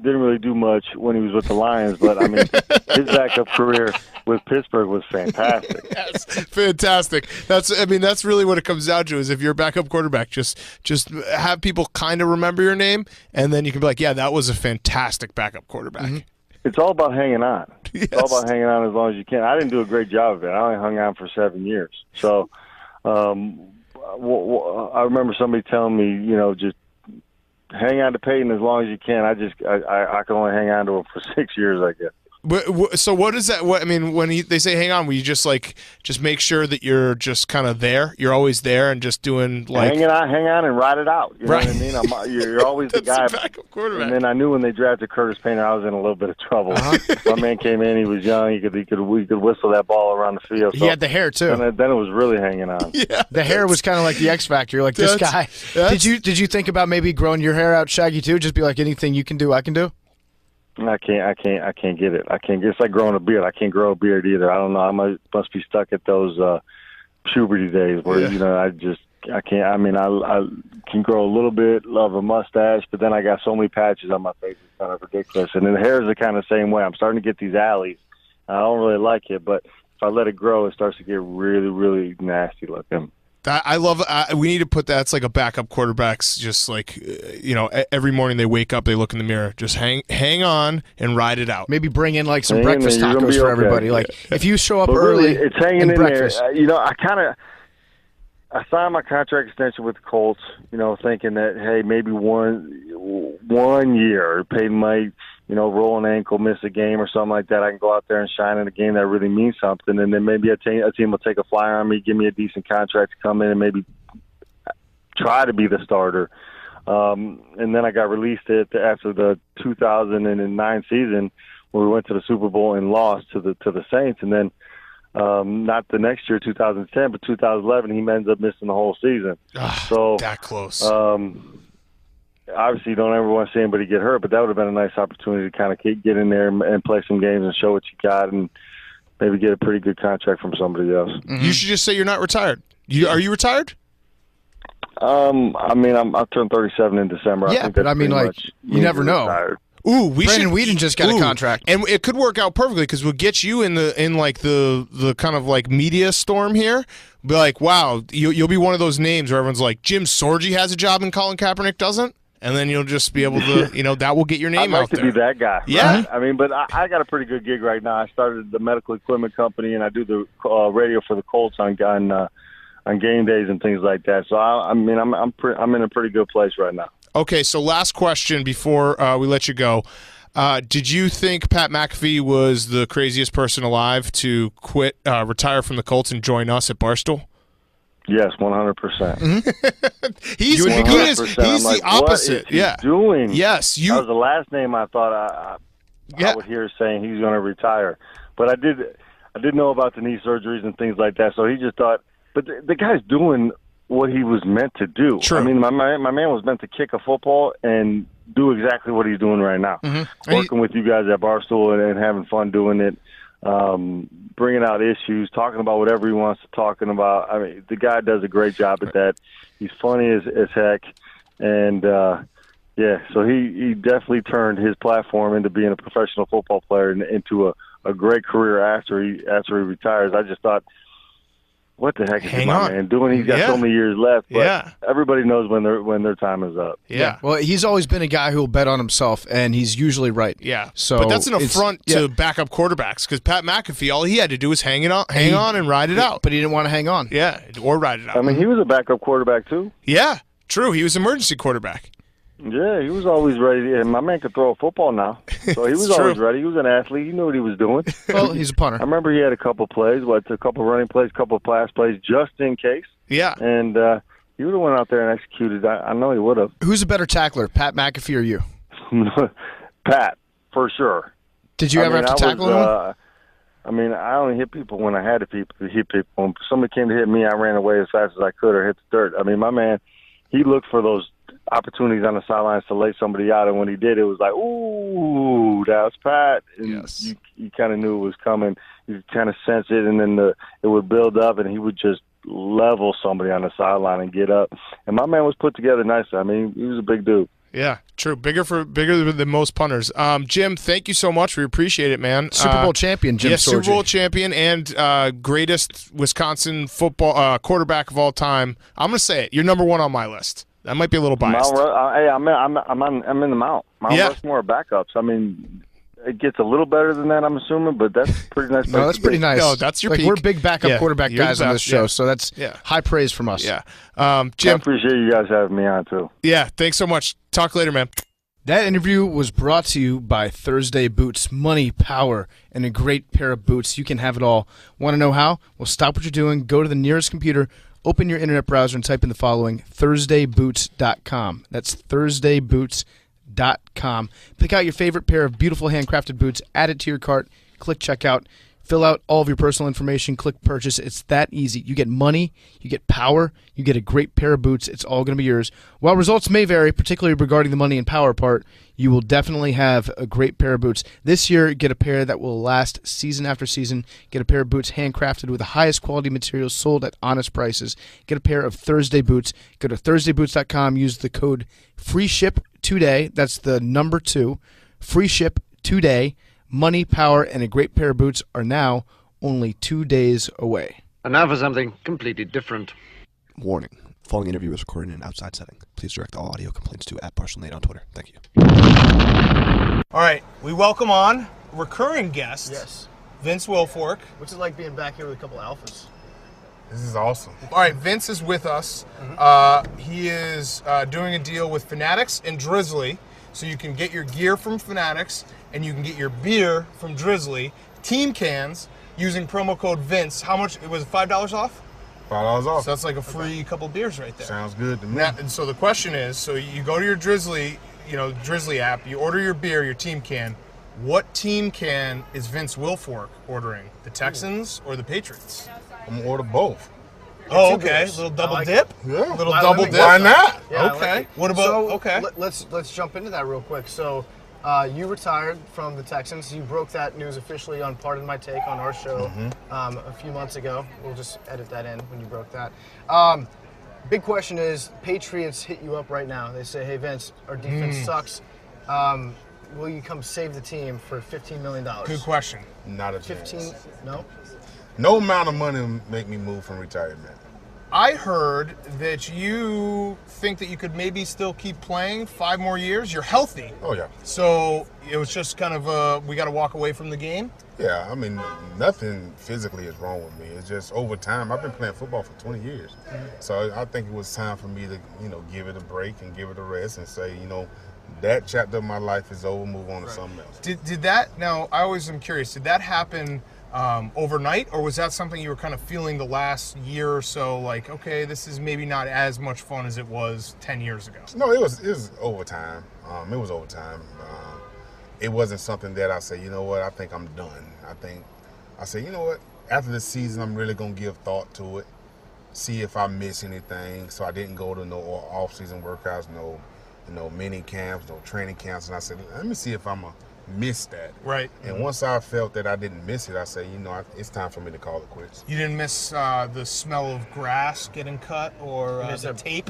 Speaker 5: Didn't really do much when he was with the Lions, but I mean, his backup career with Pittsburgh was fantastic.
Speaker 1: Yes, fantastic. That's really what it comes down to. Is if you're a backup quarterback, just have people kind of remember your name, and then you can be like, yeah, that was a fantastic backup quarterback. Mm-hmm.
Speaker 5: It's all about hanging on.
Speaker 1: Yes.
Speaker 5: It's all about hanging on as long as you can. I didn't do a great job of it. I only hung on for 7 years. So I remember somebody telling me, just hang on to Peyton as long as you can. I can only hang on to him for 6 years, I guess.
Speaker 1: So what is that? When they say hang on, will you just make sure that you're just kind of there? You're always there and just doing like
Speaker 5: hang on and ride it out. You know what I mean? You're always the guy.
Speaker 1: Backup quarterback.
Speaker 5: And then I knew when they drafted Curtis Painter, I was in a little bit of trouble. My man came in; he was young. He could whistle that ball around the field.
Speaker 4: He had the hair too.
Speaker 5: And then it was really hanging on.
Speaker 1: Yeah,
Speaker 4: the hair was kind of like the X Factor. You're like this guy. Did you think about maybe growing your hair out shaggy too? Just be like, anything you can do, I can do.
Speaker 5: I can't get it. It's like growing a beard. I can't grow a beard either. I don't know. I must be stuck at those puberty days where I can't. I mean, I can grow a little bit of a mustache, but then I got so many patches on my face. It's kind of ridiculous. And then the hair is the kind of same way. I'm starting to get these alleys. I don't really like it, but if I let it grow, it starts to get really, really nasty looking.
Speaker 1: I love. We need to put that. It's like a backup quarterback's. Just like every morning they wake up, they look in the mirror. Just hang on and ride it out.
Speaker 4: Maybe bring in like some breakfast tacos for everybody. Like if you show up early,
Speaker 5: it's hanging in
Speaker 4: breakfast.
Speaker 5: there. I signed my contract extension with the Colts. Thinking that hey, maybe one year Peyton might roll an ankle, miss a game or something like that. I can go out there and shine in a game that really means something, and then maybe a team will take a flyer on me, give me a decent contract to come in and maybe try to be the starter. And then I got released after the 2009 season where we went to the Super Bowl and lost to the Saints, and then not the next year, 2010, but 2011, he ends up missing the whole season. So
Speaker 1: that close.
Speaker 5: Obviously, you don't ever want to see anybody get hurt, but that would have been a nice opportunity to kind of get in there and play some games and show what you got and maybe get a pretty good contract from somebody else.
Speaker 1: Mm-hmm. You should just say you're not retired. Are you retired?
Speaker 5: I mean, I'll turn 37 in December.
Speaker 4: Yeah, but I mean, like, you never know.
Speaker 5: Retired.
Speaker 1: Ooh,
Speaker 4: Brandon Whedon just got a contract,
Speaker 1: and it could work out perfectly because we'll get you in the kind of like media storm here. Be like, wow, you'll be one of those names where everyone's like, Jim Sorgi has a job and Colin Kaepernick doesn't. And then you'll just be able to, that will get your name out there.
Speaker 5: I'd like to be that guy.
Speaker 1: Yeah.
Speaker 5: Right? I mean, but I got a pretty good gig right now. I started the medical equipment company, and I do the radio for the Colts on game days and things like that. So, I'm in a pretty good place right now.
Speaker 1: Okay, so last question before we let you go. Did you think Pat McAfee was the craziest person alive to retire from the Colts and join us at Barstool?
Speaker 5: Yes, 100%.
Speaker 1: He's the opposite.
Speaker 5: What is he doing?
Speaker 1: Yes,
Speaker 5: that was the last name I thought I would hear saying he's going to retire. But I did know about the knee surgeries and things like that. So he just thought, but the guy's doing what he was meant to do.
Speaker 1: True.
Speaker 5: I mean, my man was meant to kick a football and do exactly what he's doing right now.
Speaker 4: Mm-hmm.
Speaker 5: Working with you guys at Barstool and having fun doing it, bringing out issues, talking about whatever he wants to talking about. I mean, the guy does a great job at that. He's funny as heck, and so he definitely turned his platform into being a professional football player and into a great career after he retires. I just thought, what the heck is my man doing? He's got so many years left, but everybody knows when their time is up.
Speaker 4: Yeah. Well, he's always been a guy who will bet on himself, and he's usually right.
Speaker 1: Yeah.
Speaker 4: So
Speaker 1: but that's an affront to backup quarterbacks, because Pat McAfee, all he had to do was hang on and ride it out.
Speaker 4: But he didn't want to hang on.
Speaker 1: Yeah, or ride it out.
Speaker 5: I mean, he was a backup quarterback too.
Speaker 1: Yeah, true. He was emergency quarterback.
Speaker 5: Yeah, he was always ready. And my man could throw a football now. So he was always ready. He was an athlete. He knew what he was doing.
Speaker 4: Well, he's a punter.
Speaker 5: I remember he had a couple plays, a couple running plays, a couple of pass plays, just in case.
Speaker 1: Yeah.
Speaker 5: And he would have went out there and executed. I know he would have.
Speaker 4: Who's a better tackler, Pat McAfee or you?
Speaker 5: Pat, for sure.
Speaker 4: Did you ever have to tackle him?
Speaker 5: I mean, I only hit people when I had to hit people. When somebody came to hit me, I ran away as fast as I could or hit the dirt. I mean, my man, he looked for those opportunities on the sidelines to lay somebody out, and when he did, it was like, ooh, that was Pat. And you kind of knew it was coming. You kind of sense it, and then it would build up, and he would just level somebody on the sideline and get up. And my man was put together nicely. I mean, he was a big dude.
Speaker 1: Yeah, true. Bigger than most punters. Jim, thank you so much. We appreciate it, man.
Speaker 4: Super Bowl champion, Jim Sorgi.
Speaker 1: Super Bowl champion and greatest Wisconsin football quarterback of all time. I'm going to say it. You're number one on my list. That might be a little biased.
Speaker 5: I'm in the Mount Rushmore backups. I mean, it gets a little better than that, I'm assuming, but that's pretty nice.
Speaker 4: No, that's pretty nice.
Speaker 1: No, that's your peak.
Speaker 4: We're big backup quarterback guys on this show, so that's high praise from us.
Speaker 1: Yeah,
Speaker 5: I
Speaker 1: Jim,
Speaker 5: appreciate you guys having me on too.
Speaker 1: Yeah, thanks so much. Talk later, man.
Speaker 4: That interview was brought to you by Thursday Boots. Money, power, and a great pair of boots. You can have it all. Want to know how? Well, stop what you're doing. Go to the nearest computer. Open your internet browser and type in the following, ThursdayBoots.com. That's ThursdayBoots.com. Pick out your favorite pair of beautiful handcrafted boots, add it to your cart, click checkout, fill out all of your personal information, click purchase. It's that easy. You get money, you get power, you get a great pair of boots. It's all going to be yours. While results may vary, particularly regarding the money and power part, you will definitely have a great pair of boots. This year, get a pair that will last season after season. Get a pair of boots handcrafted with the highest quality materials sold at honest prices. Get a pair of Thursday Boots. Go to ThursdayBoots.com. Use the code FREESHIP2DAY. That's the number 2. FREESHIP2DAY. Money, power, and a great pair of boots are now only 2 days away.
Speaker 6: And now for something completely different.
Speaker 3: Warning. Following interview is recorded in an outside setting. Please direct all audio complaints to @PartialNate on Twitter. Thank you.
Speaker 1: All right, we welcome on recurring guest, Vince Wilfork.
Speaker 4: What's it like being back here with a couple of alphas?
Speaker 7: This is awesome.
Speaker 1: All right, Vince is with us. He is doing a deal with Fanatics and Drizzly, so you can get your gear from Fanatics and you can get your beer from Drizzly, team cans, using promo code Vince. How much? It was $5 off?
Speaker 7: $5 off.
Speaker 1: So that's like a free couple beers right there.
Speaker 7: Sounds good to me.
Speaker 1: Now, and so the question is, so you go to your Drizzly, Drizzly app, you order your beer, your team can. What team can is Vince Wilfork ordering? The Texans or the Patriots?
Speaker 7: I'm going to order both.
Speaker 1: Oh, okay. A little double dip?
Speaker 7: Yeah.
Speaker 1: A little double dip?
Speaker 7: Why not?
Speaker 4: Yeah,
Speaker 1: okay. What about,
Speaker 4: Let's jump into that real quick. So you retired from the Texans. You broke that news officially on Pardon My Take on our show a few months ago. We'll just edit that in when you broke that. Big question is, Patriots hit you up right now. They say, hey, Vince, our defense sucks. Will you come save the team for $15 million?
Speaker 1: Good question.
Speaker 7: Not a chance.
Speaker 4: 15? No?
Speaker 7: No amount of money will make me move from retirement.
Speaker 1: I heard that you think that you could maybe still keep playing 5 more years. You're healthy.
Speaker 7: Oh, yeah.
Speaker 1: So it was just kind of we got to walk away from the game?
Speaker 7: Yeah, I mean, nothing physically is wrong with me. It's just over time. I've been playing football for 20 years. So I think it was time for me to, give it a break and give it a rest and say, that chapter of my life is over, move on to something else.
Speaker 1: Did that, now I always am curious, did that happen overnight, or was that something you were kind of feeling the last year or so, like, okay, this is maybe not as much fun as it was 10 years ago?
Speaker 7: No, it was over time. It was over time. It wasn't something that I say, you know what, I think I'm done. I think I said, you know what? After this season, I'm really going to give thought to it, see if I miss anything. So I didn't go to no off-season workouts, no mini camps, no training camps. And I said, let me see if I'm going to miss that.
Speaker 1: Right.
Speaker 7: And once I felt that I didn't miss it, I said, it's time for me to call it quits.
Speaker 1: You didn't miss the smell of grass getting cut or the tape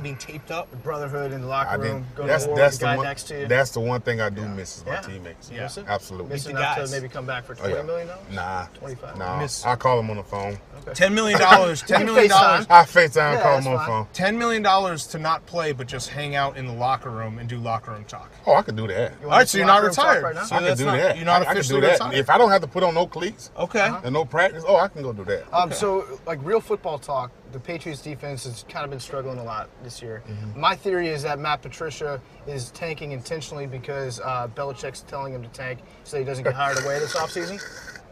Speaker 1: being taped up?
Speaker 4: The brotherhood in the locker room, going
Speaker 7: that's,
Speaker 4: to war
Speaker 7: that's
Speaker 4: with the guy
Speaker 7: one,
Speaker 4: next to you.
Speaker 7: That's the one thing I do miss is my teammates.
Speaker 1: Yeah.
Speaker 7: Absolutely.
Speaker 4: Miss enough to maybe come back for $20 million?
Speaker 7: Nah.
Speaker 4: 25?
Speaker 7: Nah. I call them on the phone.
Speaker 1: Okay. $10 million. $10 million.
Speaker 7: I FaceTime call them on the phone.
Speaker 1: $10 million to not play but just hang out in the locker room and do locker room talk.
Speaker 7: Oh, I can do that.
Speaker 1: All right, so you're not retired.
Speaker 7: Right now? I can do that.
Speaker 1: You're not
Speaker 7: I
Speaker 1: officially
Speaker 7: can do that.
Speaker 1: retired.
Speaker 7: If I don't have to put on no cleats
Speaker 1: and
Speaker 7: no practice, I can go do that.
Speaker 4: So, like real football talk, the Patriots defense has kind of been struggling a lot this year.
Speaker 7: Mm-hmm.
Speaker 4: My theory is that Matt Patricia is tanking intentionally because Belichick's telling him to tank so he doesn't get hired away this offseason.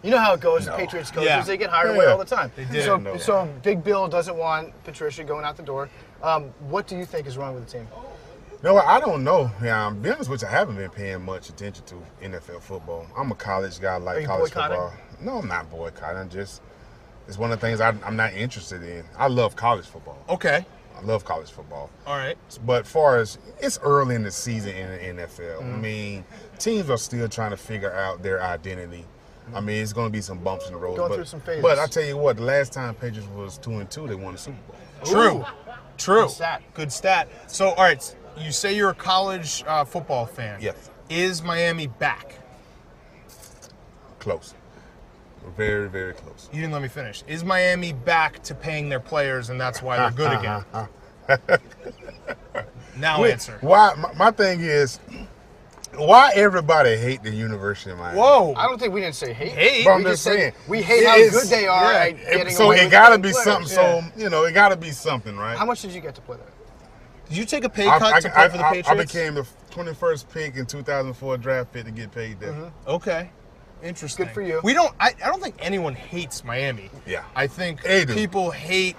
Speaker 4: You know how it goes. The Patriots coaches, they get hired away all the time.
Speaker 1: They did.
Speaker 4: So Big Bill doesn't want Patricia going out the door. What do you think is wrong with the team?
Speaker 7: No, I don't know. Yeah, to be honest with you, I haven't been paying much attention to NFL football. I'm a college guy, like college football. No, I'm not boycotting. It's one of the things I'm not interested in. I love college football.
Speaker 1: Okay.
Speaker 7: I love college football.
Speaker 1: All right.
Speaker 7: But far as it's early in the season in the NFL, I mean, teams are still trying to figure out their identity. I mean, it's going to be some bumps in the road.
Speaker 4: Going through some phases.
Speaker 7: But I tell you what, the last time Patriots was 2-2, they won the Super Bowl.
Speaker 1: True.
Speaker 4: Good
Speaker 1: stat. So, all right, you say you're a college football fan.
Speaker 7: Yes.
Speaker 1: Is Miami back?
Speaker 7: Close. Very, very close.
Speaker 1: You didn't let me finish. Is Miami back to paying their players, and that's why they're good again? Now answer.
Speaker 7: Why? My thing is, why everybody hate the University of Miami?
Speaker 4: Whoa! I don't think we didn't say hate.
Speaker 7: But I'm just saying
Speaker 4: we hate how good they are. At getting
Speaker 7: so
Speaker 4: away
Speaker 7: it
Speaker 4: with
Speaker 7: got to
Speaker 4: playing
Speaker 7: be
Speaker 4: players.
Speaker 7: something. So it got to be something, right?
Speaker 4: How much did you get to play there?
Speaker 1: Did you take a pay cut to play for the Patriots?
Speaker 7: I became the 21st pick in 2004 draft pick to get paid there.
Speaker 4: Mm-hmm.
Speaker 1: Okay. Interesting.
Speaker 4: Good for you.
Speaker 1: I don't think anyone hates Miami.
Speaker 7: Yeah.
Speaker 1: I think people hate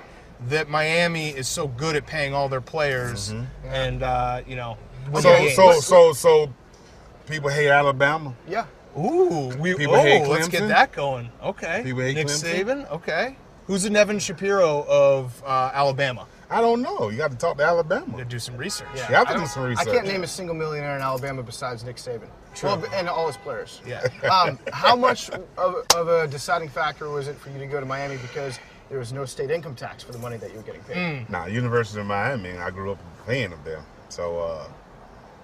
Speaker 1: that Miami is so good at paying all their players and
Speaker 7: So people hate Alabama.
Speaker 4: Yeah.
Speaker 1: Ooh,
Speaker 7: people hate Clemson.
Speaker 1: Let's get that going. Okay.
Speaker 7: People hate
Speaker 1: Nick
Speaker 7: Clemson.
Speaker 1: Saban. Okay. Who's the Nevin Shapiro of Alabama?
Speaker 7: I don't know. You got to talk to Alabama.
Speaker 1: You got to do some research.
Speaker 7: Yeah. You have to do some research.
Speaker 4: I can't name a single millionaire in Alabama besides Nick Saban.
Speaker 1: True.
Speaker 4: Well, and all his players.
Speaker 1: Yeah.
Speaker 4: How much of a deciding factor was it for you to go to Miami because there was no state income tax for the money that you were getting paid?
Speaker 7: Nah, University of Miami, I grew up paying them there. So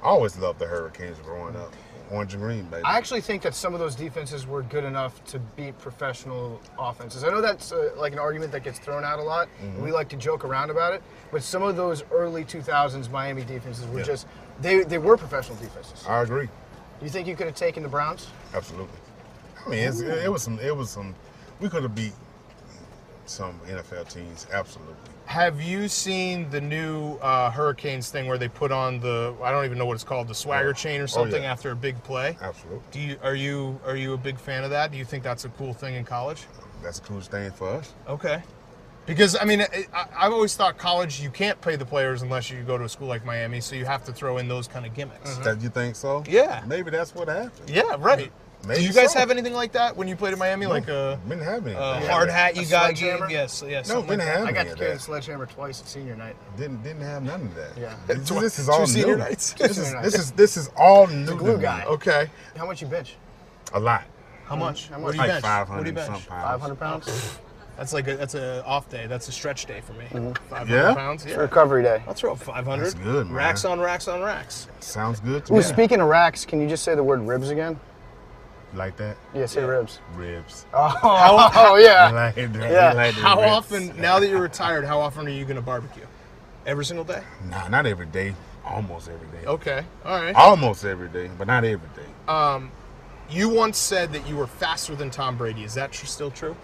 Speaker 7: I always loved the Hurricanes growing up. Orange and green, baby.
Speaker 4: I actually think that some of those defenses were good enough to beat professional offenses. I know that's like an argument that gets thrown out a lot. Mm-hmm. We like to joke around about it. But some of those early 2000s Miami defenses were just, they were professional defenses.
Speaker 7: I agree.
Speaker 4: Do you think you could have taken the Browns?
Speaker 7: Absolutely. I mean, it was some. We could have beat some NFL teams. Absolutely.
Speaker 1: Have you seen the new Hurricanes thing where they put on I don't even know what it's called, the swagger chain or something after a big play?
Speaker 7: Absolutely.
Speaker 1: Are you a big fan of that? Do you think that's a cool thing in college?
Speaker 7: That's a cool thing for us.
Speaker 1: Okay. Because, I mean, I've always thought college, you can't pay the players unless you go to a school like Miami, so you have to throw in those kind of gimmicks.
Speaker 7: That you think so?
Speaker 1: Yeah.
Speaker 7: Maybe that's what happened.
Speaker 1: Yeah, right.
Speaker 7: Maybe
Speaker 1: Do you guys have anything like that when you played in Miami?
Speaker 7: No,
Speaker 1: like
Speaker 7: didn't have anything.
Speaker 1: Hard hat you got
Speaker 4: sledgehammer?
Speaker 1: gave? Yes.
Speaker 7: No, didn't have
Speaker 4: I got
Speaker 7: any
Speaker 4: to
Speaker 7: of
Speaker 4: carry the
Speaker 7: that.
Speaker 4: sledgehammer twice at senior night.
Speaker 7: Didn't have none of that.
Speaker 4: Yeah.
Speaker 7: This is all
Speaker 1: Two senior
Speaker 7: new.
Speaker 1: nights?
Speaker 7: This is all new.
Speaker 4: The glue
Speaker 7: to me.
Speaker 4: guy.
Speaker 1: Okay.
Speaker 4: How much you bench?
Speaker 7: A lot.
Speaker 1: How much?
Speaker 4: How
Speaker 1: What
Speaker 4: much?
Speaker 1: do you
Speaker 7: Like
Speaker 1: bench?
Speaker 7: 500
Speaker 1: What do you bench?
Speaker 7: some pounds.
Speaker 4: 500 pounds?
Speaker 1: That's an off day. That's a stretch day for me. 500
Speaker 7: Yeah?
Speaker 1: pounds. Yeah.
Speaker 4: Recovery day.
Speaker 1: I'll throw up 500.
Speaker 7: That's good, man.
Speaker 1: Racks on racks on racks.
Speaker 7: Sounds good to
Speaker 4: Ooh,
Speaker 7: me.
Speaker 4: speaking of racks, can you just say the word ribs again?
Speaker 7: Like that?
Speaker 4: Yeah, say ribs.
Speaker 7: Ribs.
Speaker 4: Oh, yeah.
Speaker 7: Like that.
Speaker 4: Yeah.
Speaker 7: Like the
Speaker 1: How
Speaker 7: ribs.
Speaker 1: often, now that you're retired, how often are you going to barbecue? Every single day?
Speaker 7: Nah, not every day. Almost every day.
Speaker 1: Okay. All right.
Speaker 7: Almost every day, but not every day.
Speaker 1: You once said that you were faster than Tom Brady. Is that still true?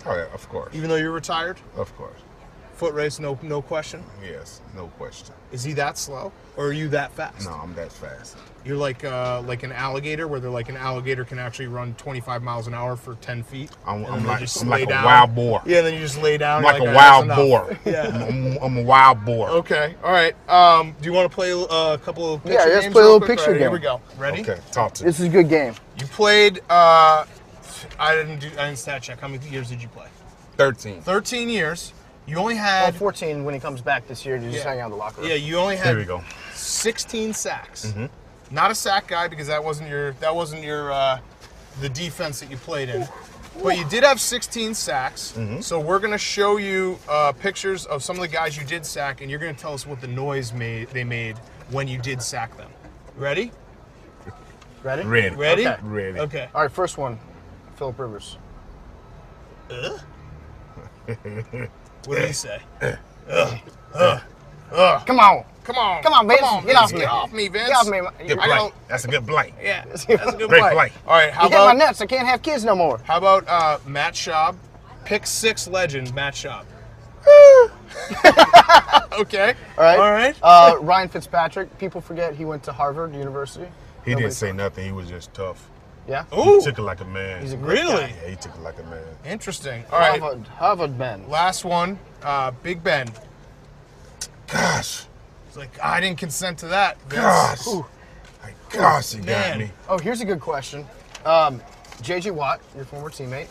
Speaker 7: Oh, yeah, of course.
Speaker 1: Even though you're retired?
Speaker 7: Of course.
Speaker 1: Foot race, no question?
Speaker 7: Yes, no question.
Speaker 1: Is he that slow? Or are you that fast?
Speaker 7: No, I'm that fast.
Speaker 1: You're like an alligator, where they're like an alligator can actually run 25 miles an hour for 10 feet.
Speaker 7: I'm
Speaker 1: and
Speaker 7: like,
Speaker 1: just
Speaker 7: I'm
Speaker 1: lay
Speaker 7: like a
Speaker 1: down.
Speaker 7: wild boar.
Speaker 1: Yeah, then you just lay down.
Speaker 7: I'm like
Speaker 1: you're
Speaker 7: a
Speaker 1: "That's
Speaker 7: wild
Speaker 1: enough."
Speaker 7: boar.
Speaker 1: Yeah.
Speaker 7: I'm a wild boar.
Speaker 1: Okay. All right. Do you want to play a couple of picture
Speaker 4: Yeah, let's
Speaker 1: games
Speaker 4: play a
Speaker 1: real
Speaker 4: little
Speaker 1: quick?
Speaker 4: picture
Speaker 1: All right, Here
Speaker 4: game.
Speaker 1: we go. Ready?
Speaker 7: Okay, talk to me.
Speaker 4: This is a good game.
Speaker 1: You played I didn't stat check. How many years did you play?
Speaker 7: 13.
Speaker 1: 13 years. You only had
Speaker 4: 14 when he comes back this year. You just hang out in the locker room.
Speaker 1: Yeah, you only had
Speaker 7: There we go.
Speaker 1: 16 sacks.
Speaker 7: Mm-hmm.
Speaker 1: Not a sack guy because that wasn't your the defense that you played in. But you did have 16 sacks.
Speaker 7: Mm-hmm.
Speaker 1: So we're gonna show you pictures of some of the guys you did sack, and you're gonna tell us what the noise they made when you did sack them. Ready?
Speaker 4: Ready?
Speaker 7: Ready.
Speaker 1: Ready?
Speaker 4: Okay.
Speaker 7: Ready.
Speaker 1: Okay.
Speaker 4: All right, first one. Phillip Rivers.
Speaker 1: What did he say?
Speaker 4: Come on.
Speaker 1: Come on.
Speaker 4: Come on, Vince. Get off me.
Speaker 1: Get off me, Vince.
Speaker 4: Get off me.
Speaker 7: Good
Speaker 1: I
Speaker 7: play.
Speaker 1: don't-
Speaker 7: That's a good play.
Speaker 1: Yeah, that's a good
Speaker 7: Great
Speaker 1: play.
Speaker 7: play.
Speaker 1: All right, how
Speaker 4: You hit my
Speaker 1: about
Speaker 4: nuts. I can't have kids no more.
Speaker 1: Matt Schaub? Pick 6 legend, Matt Schaub. Okay.
Speaker 4: All right.
Speaker 1: All right.
Speaker 4: Ryan Fitzpatrick. People forget he went to Harvard University.
Speaker 7: He
Speaker 4: Nobody
Speaker 7: didn't say
Speaker 4: thought-
Speaker 7: nothing. He was just tough.
Speaker 4: Yeah.
Speaker 1: Ooh,
Speaker 7: He took it like a man.
Speaker 4: He's a great
Speaker 1: really?
Speaker 4: guy.
Speaker 7: Yeah, he took it like a man.
Speaker 1: Interesting. All right.
Speaker 4: Harvard Ben.
Speaker 1: Last one, Big Ben.
Speaker 7: Gosh.
Speaker 1: It's like, I didn't consent to that. Vince.
Speaker 7: Gosh.
Speaker 4: Ooh.
Speaker 7: My gosh, he got
Speaker 1: Man.
Speaker 7: me.
Speaker 4: Oh, here's a good question. J.J. Watt, your former teammate.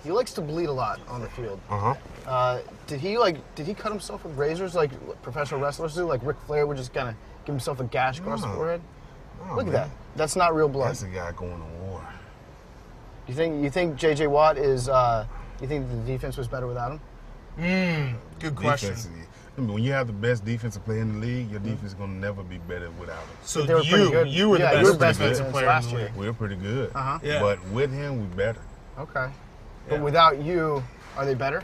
Speaker 4: He likes to bleed a lot on the field.
Speaker 7: Uh-huh.
Speaker 4: Did he cut himself with razors like professional wrestlers do? Like Ric Flair would just kind of give himself a gash across the
Speaker 7: No.
Speaker 4: forehead?
Speaker 7: Oh,
Speaker 4: Look at
Speaker 7: man.
Speaker 4: that. That's not real blood.
Speaker 7: That's a guy going to war.
Speaker 4: You think J.J. Watt is? You think the defense was better without him?
Speaker 1: Good question.
Speaker 7: Defense, I mean, when you have the best defensive player in the league, your defense is going to never be better without him.
Speaker 1: So
Speaker 4: They were pretty good.
Speaker 1: you were
Speaker 4: Yeah,
Speaker 1: the
Speaker 4: you were
Speaker 1: best
Speaker 4: best
Speaker 1: defensive
Speaker 4: defense
Speaker 1: player
Speaker 4: last
Speaker 1: in the
Speaker 4: year.
Speaker 1: league.
Speaker 7: We're pretty good.
Speaker 4: Uh-huh.
Speaker 1: Yeah.
Speaker 7: But with him, we better.
Speaker 4: Okay.
Speaker 1: Yeah.
Speaker 4: But without you, are they better?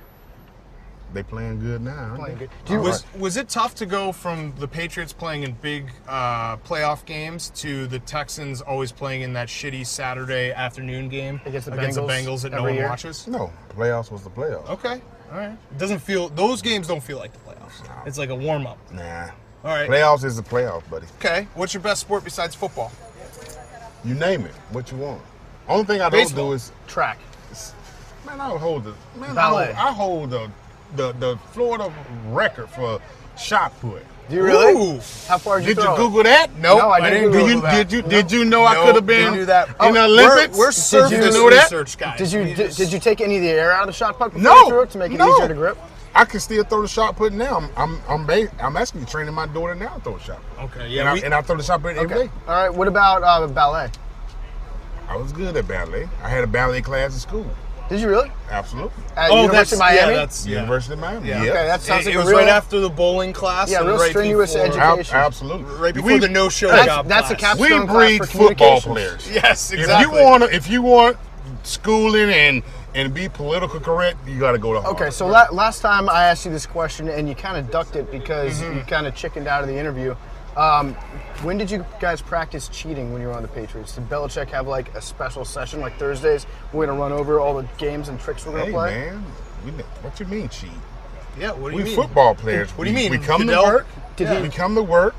Speaker 7: They playing good now. aren't
Speaker 4: Playing
Speaker 7: they?
Speaker 4: good.
Speaker 1: Was it tough to go from the Patriots playing in big playoff games to the Texans always playing in that shitty Saturday afternoon game
Speaker 4: Against the
Speaker 1: the
Speaker 4: Bengals
Speaker 1: Bengals that no
Speaker 4: every
Speaker 1: one
Speaker 4: year?
Speaker 1: watches?
Speaker 7: No, playoffs was the playoffs.
Speaker 1: Okay, all right. It doesn't feel those games don't feel like the playoffs. It's like a warm up.
Speaker 7: Nah.
Speaker 1: All right.
Speaker 7: Playoffs is the playoff, buddy.
Speaker 1: Okay. What's your best sport besides football?
Speaker 7: You name it. What you want. Only thing I
Speaker 1: Baseball.
Speaker 7: don't do is,
Speaker 4: Track.
Speaker 7: man, I hold the
Speaker 4: Ballet.
Speaker 7: I hold the Florida record for shot put.
Speaker 4: Do you really?
Speaker 1: Ooh.
Speaker 4: How far did you
Speaker 7: Did you
Speaker 4: throw it?
Speaker 7: Google that?
Speaker 1: Nope,
Speaker 4: No, I didn't
Speaker 1: Google
Speaker 4: Google
Speaker 1: that.
Speaker 7: Did you know I could have been
Speaker 1: didn't do that.
Speaker 7: in the
Speaker 1: Oh,
Speaker 7: Olympics?
Speaker 1: We're
Speaker 7: Did
Speaker 1: surface
Speaker 7: you know that?
Speaker 1: research guys.
Speaker 4: Did you take any of the air out of the shot put before
Speaker 7: No,
Speaker 4: you threw it to make it
Speaker 7: no.
Speaker 4: easier to grip?
Speaker 7: I can still throw the shot put now. I'm actually training my daughter now to throw a shot put.
Speaker 1: Okay.
Speaker 7: And,
Speaker 1: Yeah.
Speaker 7: I throw the shot put every
Speaker 4: Okay.
Speaker 7: day.
Speaker 4: All right. What about ballet?
Speaker 7: I was good at ballet. I had a ballet class in school.
Speaker 4: Did you really?
Speaker 7: Absolutely.
Speaker 4: At University of Miami?
Speaker 7: University of Miami.
Speaker 1: Yeah.
Speaker 7: Yeah.
Speaker 4: Okay, that sounds like
Speaker 1: it
Speaker 4: a
Speaker 1: was
Speaker 4: real.
Speaker 1: right after the bowling class.
Speaker 4: Yeah,
Speaker 1: and
Speaker 4: real
Speaker 1: right
Speaker 4: strenuous
Speaker 1: before,
Speaker 4: education.
Speaker 7: Absolutely.
Speaker 1: Right before the no-show job
Speaker 4: That's a
Speaker 1: class.
Speaker 4: capstone
Speaker 7: We
Speaker 4: class
Speaker 7: breed
Speaker 4: for
Speaker 7: football
Speaker 4: communications.
Speaker 7: players.
Speaker 1: Yes, exactly.
Speaker 7: If you want schooling and be political correct, you got to go to Harvard.
Speaker 4: Okay, so last time I asked you this question and you kind of ducked it because you kind of chickened out of the interview. When did you guys practice cheating when you were on the Patriots? Did Belichick have like a special session like Thursdays? We're going to run over all the games and tricks we're going to
Speaker 7: Hey
Speaker 4: play?
Speaker 7: man, what you mean cheat?
Speaker 1: Yeah, what do
Speaker 7: We
Speaker 1: you mean?
Speaker 7: football players.
Speaker 1: What do you mean?
Speaker 7: We come
Speaker 1: Goodell?
Speaker 7: to work.
Speaker 4: Did
Speaker 7: We come to work.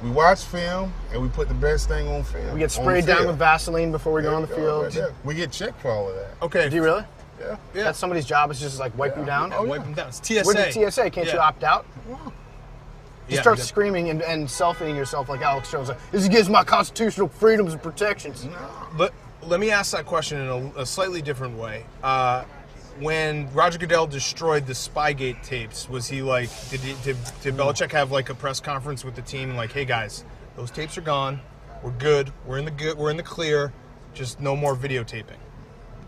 Speaker 7: We watch film and we put the best thing on film.
Speaker 4: We get
Speaker 7: on
Speaker 4: sprayed
Speaker 7: the
Speaker 4: down
Speaker 7: field.
Speaker 4: with Vaseline before we go on the
Speaker 7: Yeah,
Speaker 4: field.
Speaker 7: right there. We get checked for all of that.
Speaker 1: Okay.
Speaker 4: Do you really?
Speaker 7: Yeah.
Speaker 1: Yeah.
Speaker 4: That's somebody's job is just like wipe you down?
Speaker 7: Oh,
Speaker 1: Wipe them down. It's TSA.
Speaker 4: What did TSA? Can't you
Speaker 1: Yeah.
Speaker 4: opt out? You
Speaker 1: Yeah,
Speaker 4: start
Speaker 1: yeah.
Speaker 4: screaming and selfieing yourself like Alex Jones. Like, this gives my constitutional freedoms and protections.
Speaker 1: But let me ask that question in a slightly different way. When Roger Goodell destroyed the Spygate tapes, was he like, did Belichick have like a press conference with the team like, hey guys, those tapes are gone, we're good, we're in the clear, just no more videotaping.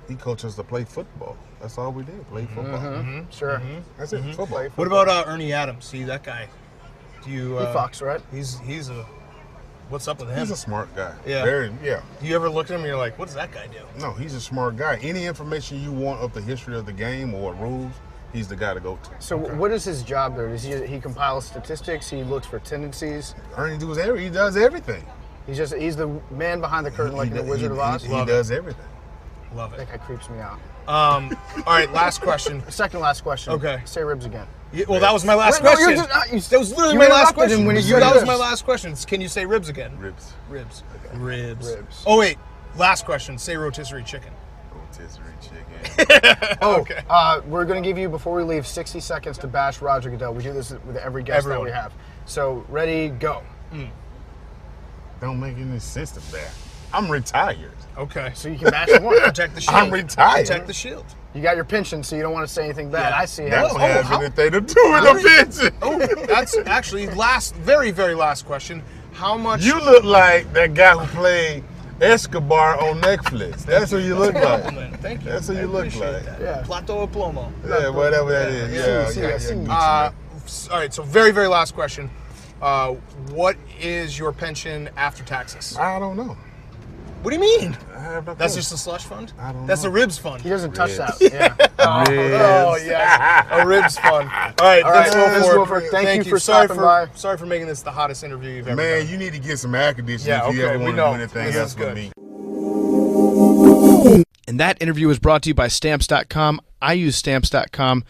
Speaker 7: He coached us to play football. That's all we did. Play football.
Speaker 4: Sure.
Speaker 7: That's it. Football.
Speaker 1: What about Ernie Adams? See that guy? Do you?
Speaker 4: He fucks, right?
Speaker 1: He's a. What's up with him?
Speaker 7: He's a smart guy.
Speaker 1: Yeah.
Speaker 7: Yeah.
Speaker 1: Do you ever look at him and you're like, what does that guy do?
Speaker 7: No, he's a smart guy. Any information you want of the history of the game or rules, he's the guy to go to.
Speaker 4: So what is his job there? Does he compiles statistics? He looks for tendencies.
Speaker 7: Ernie he does everything.
Speaker 4: He's the man behind the curtain, like in the Wizard of Oz.
Speaker 7: He does everything.
Speaker 1: Love it.
Speaker 4: That guy creeps me out.
Speaker 1: All right, last question.
Speaker 4: Second last question.
Speaker 1: Okay.
Speaker 4: Say ribs again.
Speaker 1: Yeah, well, that was my last
Speaker 4: Wait, no,
Speaker 1: question.
Speaker 4: you're just-
Speaker 1: that was literally
Speaker 4: you
Speaker 1: my last
Speaker 4: interrupted
Speaker 1: question.
Speaker 4: him when he said
Speaker 1: That was
Speaker 4: ribs.
Speaker 1: my last question. Can you say ribs again?
Speaker 7: Ribs.
Speaker 1: Ribs.
Speaker 7: Okay.
Speaker 1: Ribs.
Speaker 4: Ribs.
Speaker 1: Oh wait, last question. Say rotisserie chicken.
Speaker 7: Rotisserie chicken.
Speaker 1: Okay.
Speaker 4: We're going to give you, before we leave, 60 seconds to bash Roger Goodell. We do this with every guest
Speaker 1: Everyone.
Speaker 4: that we have. So, ready, go.
Speaker 7: Don't make any sense of that. I'm retired.
Speaker 1: Okay.
Speaker 4: So you can match the one.
Speaker 1: Protect the shield.
Speaker 7: I'm retired.
Speaker 1: Protect the shield.
Speaker 4: You got your pension, so you don't want to say anything bad.
Speaker 1: Yeah.
Speaker 4: I see
Speaker 7: That
Speaker 4: how.
Speaker 7: don't have anything to do with the pension.
Speaker 1: Oh, that's actually very, very last question. How much?
Speaker 7: You look like that guy who played Escobar on Netflix. That's who you look like.
Speaker 1: Thank you.
Speaker 7: That's who you look like.
Speaker 4: Yeah.
Speaker 1: Plateau of Plomo.
Speaker 7: Yeah, whatever that is. Yeah.
Speaker 1: All right, so very, very last question. What is your pension after taxes?
Speaker 7: I don't know.
Speaker 1: What do you mean?
Speaker 7: I have no
Speaker 1: That's
Speaker 7: clue.
Speaker 1: just a slush fund?
Speaker 7: I don't
Speaker 1: That's
Speaker 7: know.
Speaker 1: a ribs fund.
Speaker 4: He doesn't touch
Speaker 7: Ribs.
Speaker 4: that. Yeah.
Speaker 1: Oh, yes. A ribs fund. All right, Vince
Speaker 7: Vince
Speaker 1: Wilfork.
Speaker 4: Wilfork, thank you for
Speaker 1: sorry
Speaker 4: stopping by.
Speaker 1: Sorry for making this the hottest interview you've ever
Speaker 7: Man,
Speaker 1: done.
Speaker 7: you need to get some air conditioning
Speaker 1: Yeah,
Speaker 7: if you
Speaker 1: okay,
Speaker 7: ever
Speaker 1: we
Speaker 7: want to
Speaker 1: know.
Speaker 7: do anything
Speaker 1: This
Speaker 7: else
Speaker 1: is
Speaker 7: with
Speaker 1: good.
Speaker 7: me.
Speaker 4: And that interview was brought to you by Stamps.com. I use Stamps.com.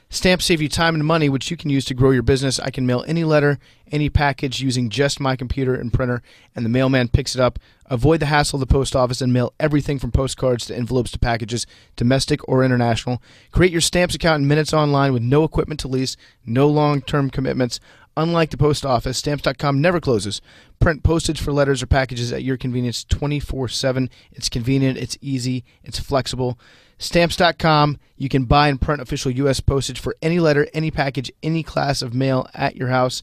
Speaker 4: Stamps save you time and money, which you can use to grow your business. I can mail any letter, any package using just my computer and printer, and the mailman picks it up. Avoid the hassle of the post office and mail everything from postcards to envelopes to packages, domestic or international. Create your Stamps account in minutes online with no equipment to lease, no long-term commitments. Unlike the post office, Stamps.com never closes. Print postage for letters or packages at your convenience 24/7. It's convenient, it's easy, it's flexible. Stamps.com, you can buy and print official U.S. postage for any letter, any package, any class of mail at your house.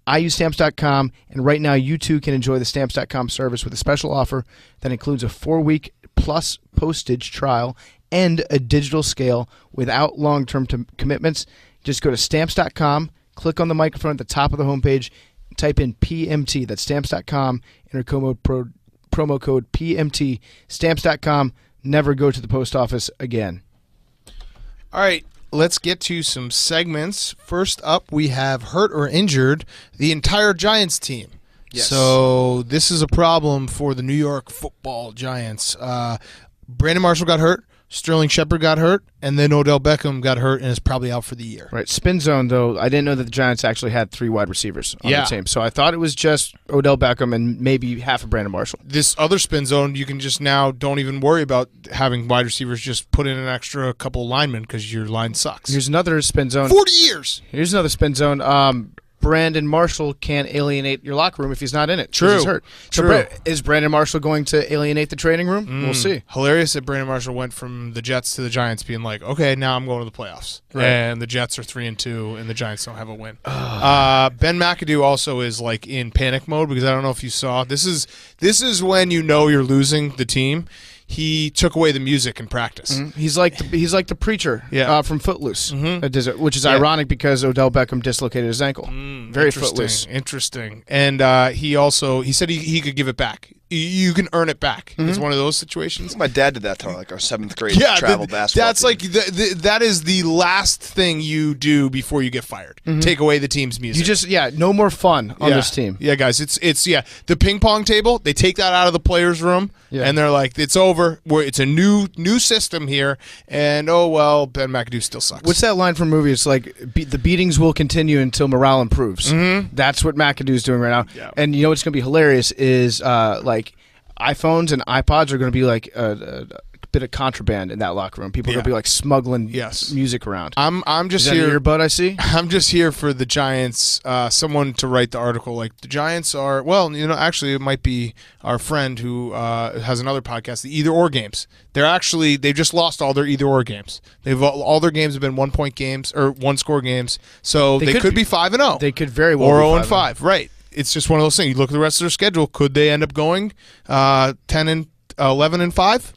Speaker 4: I use Stamps.com, and right now you too can enjoy the Stamps.com service with a special offer that includes a 4-week plus postage trial and a digital scale without long-term commitments. Just go to Stamps.com, click on the microphone at the top of the homepage, type in PMT, that's Stamps.com, enter promo code PMT, Stamps.com. Never go to the post office again.
Speaker 1: All right, let's get to some segments. First up, we have hurt or injured the entire Giants team.
Speaker 4: Yes.
Speaker 1: So this is a problem for the New York Football Giants. Brandon Marshall got hurt. Sterling Shepard got hurt, and then Odell Beckham got hurt and is probably out for the year.
Speaker 4: Right. Spin zone, though, I didn't know that the Giants actually had 3 wide receivers on the team. So I thought it was just Odell Beckham and maybe half of Brandon Marshall.
Speaker 1: This other spin zone, you can just now don't even worry about having wide receivers. Just put in an extra couple linemen because your line sucks.
Speaker 4: Here's another spin zone.
Speaker 1: 40 years.
Speaker 4: Here's another spin zone. Brandon Marshall can't alienate your locker room if he's not in it. 'Cause
Speaker 1: True.
Speaker 4: He's hurt. So
Speaker 1: True.
Speaker 4: is Brandon Marshall going to alienate the training room? We'll see.
Speaker 1: Hilarious that Brandon Marshall went from the Jets to the Giants being like, okay, now I'm going to the playoffs.
Speaker 4: Right.
Speaker 1: And the Jets are 3-2, and the Giants don't have a win. Ben McAdoo also is like in panic mode because I don't know if you saw. This is when you know you're losing the team. He took away the music in practice.
Speaker 4: He's like the preacher from Footloose, which is ironic because Odell Beckham dislocated his ankle. Very Footloose.
Speaker 1: Interesting. And he said he could give it back. You can earn it back. It's one of those situations.
Speaker 3: My dad did that to like our 7th grade travel basketball
Speaker 1: That's
Speaker 3: team.
Speaker 1: like that is the last thing you do before you get fired. Take away the team's music.
Speaker 4: You just no more fun on this team.
Speaker 1: Yeah, guys, it's the ping pong table. They take that out of the players' room and they're like, it's over. It's a new system here, and oh well, Ben McAdoo still sucks.
Speaker 4: What's that line from a movie? It's like the beatings will continue until morale improves. That's what McAdoo's doing right now.
Speaker 1: Yeah.
Speaker 4: And you know what's going to be hilarious is like iPhones and iPods are going to be like a bit of contraband in that locker room. People are going to be like smuggling music around.
Speaker 1: I'm just
Speaker 4: Is that
Speaker 1: here.
Speaker 4: an earbud I see?
Speaker 1: I'm just here for the Giants. Someone to write the article. Like the Giants are. Well, actually, it might be our friend who has another podcast. The either or games. They've just lost all their either or games. All their games have been 1-point games or 1-score games. So they could be 5-0.
Speaker 4: They could very well
Speaker 1: or
Speaker 4: be
Speaker 1: 0-5. Right. It's just one of those things. You look at the rest of their schedule. Could they end up going 10-11-5?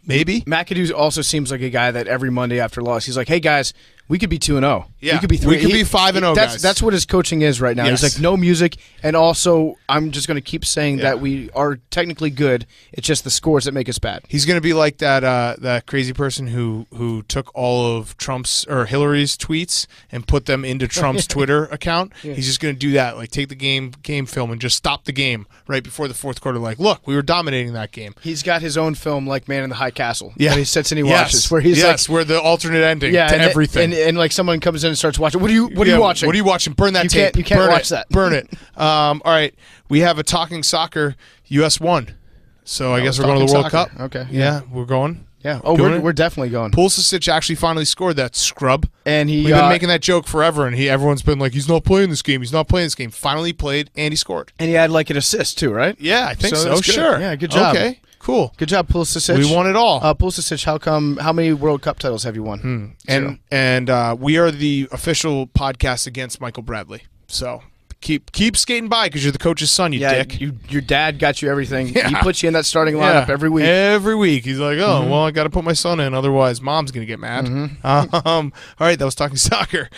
Speaker 1: Maybe.
Speaker 4: McAdoo also seems like a guy that every Monday after loss, he's like, "Hey guys, we could be 2-0.
Speaker 1: Yeah,
Speaker 4: we could be 3.
Speaker 1: We could be 5-0. Guys,
Speaker 4: that's what his coaching is right now.
Speaker 1: Yes.
Speaker 4: He's like, no music, and also I'm just going to keep saying that we are technically good. It's just the scores that make us bad.
Speaker 1: He's going to be like that crazy person who took all of Trump's or Hillary's tweets and put them into Trump's Twitter account. He's just going to do that. Like take the game film and just stop the game right before the fourth quarter. Like, look, we were dominating that game.
Speaker 4: He's got his own film like Man in the High Castle.
Speaker 1: Yeah,
Speaker 4: that he sits and he watches where he's like,
Speaker 1: where the alternate ending to everything.
Speaker 4: And like someone comes in and starts watching. What are you watching?
Speaker 1: What are you watching? Burn that tape.
Speaker 4: You can't
Speaker 1: Burn
Speaker 4: watch
Speaker 1: it.
Speaker 4: that.
Speaker 1: Burn it. All right. We have a Talking Soccer US 1. So I guess we're going to the World Cup.
Speaker 4: Okay.
Speaker 1: Yeah, we're going.
Speaker 4: Yeah. Oh, we're definitely going.
Speaker 1: Pulisic actually finally scored that scrub.
Speaker 4: And
Speaker 1: we've been making that joke forever, and everyone's been like, he's not playing this game. He's not playing this game. Finally played, and he scored.
Speaker 4: And he had like an assist too, right?
Speaker 1: Yeah, I think so.
Speaker 4: that's good.
Speaker 1: Sure.
Speaker 4: Yeah, good job.
Speaker 1: Okay. Cool.
Speaker 4: Good job, Pulisic.
Speaker 1: We won it all.
Speaker 4: Pulisic, how many World Cup titles have you won?
Speaker 1: And we are the official podcast against Michael Bradley. So keep skating by because you're the coach's son, you dick.
Speaker 4: Your dad got you everything. Yeah. He puts you in that starting lineup every week.
Speaker 1: Every week. He's like, well, I got to put my son in, otherwise mom's going to get mad. All right, that was talking soccer.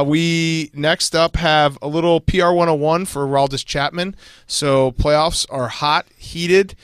Speaker 1: We next up have a little PR 101 for Aroldis Chapman. So playoffs are hot, heated.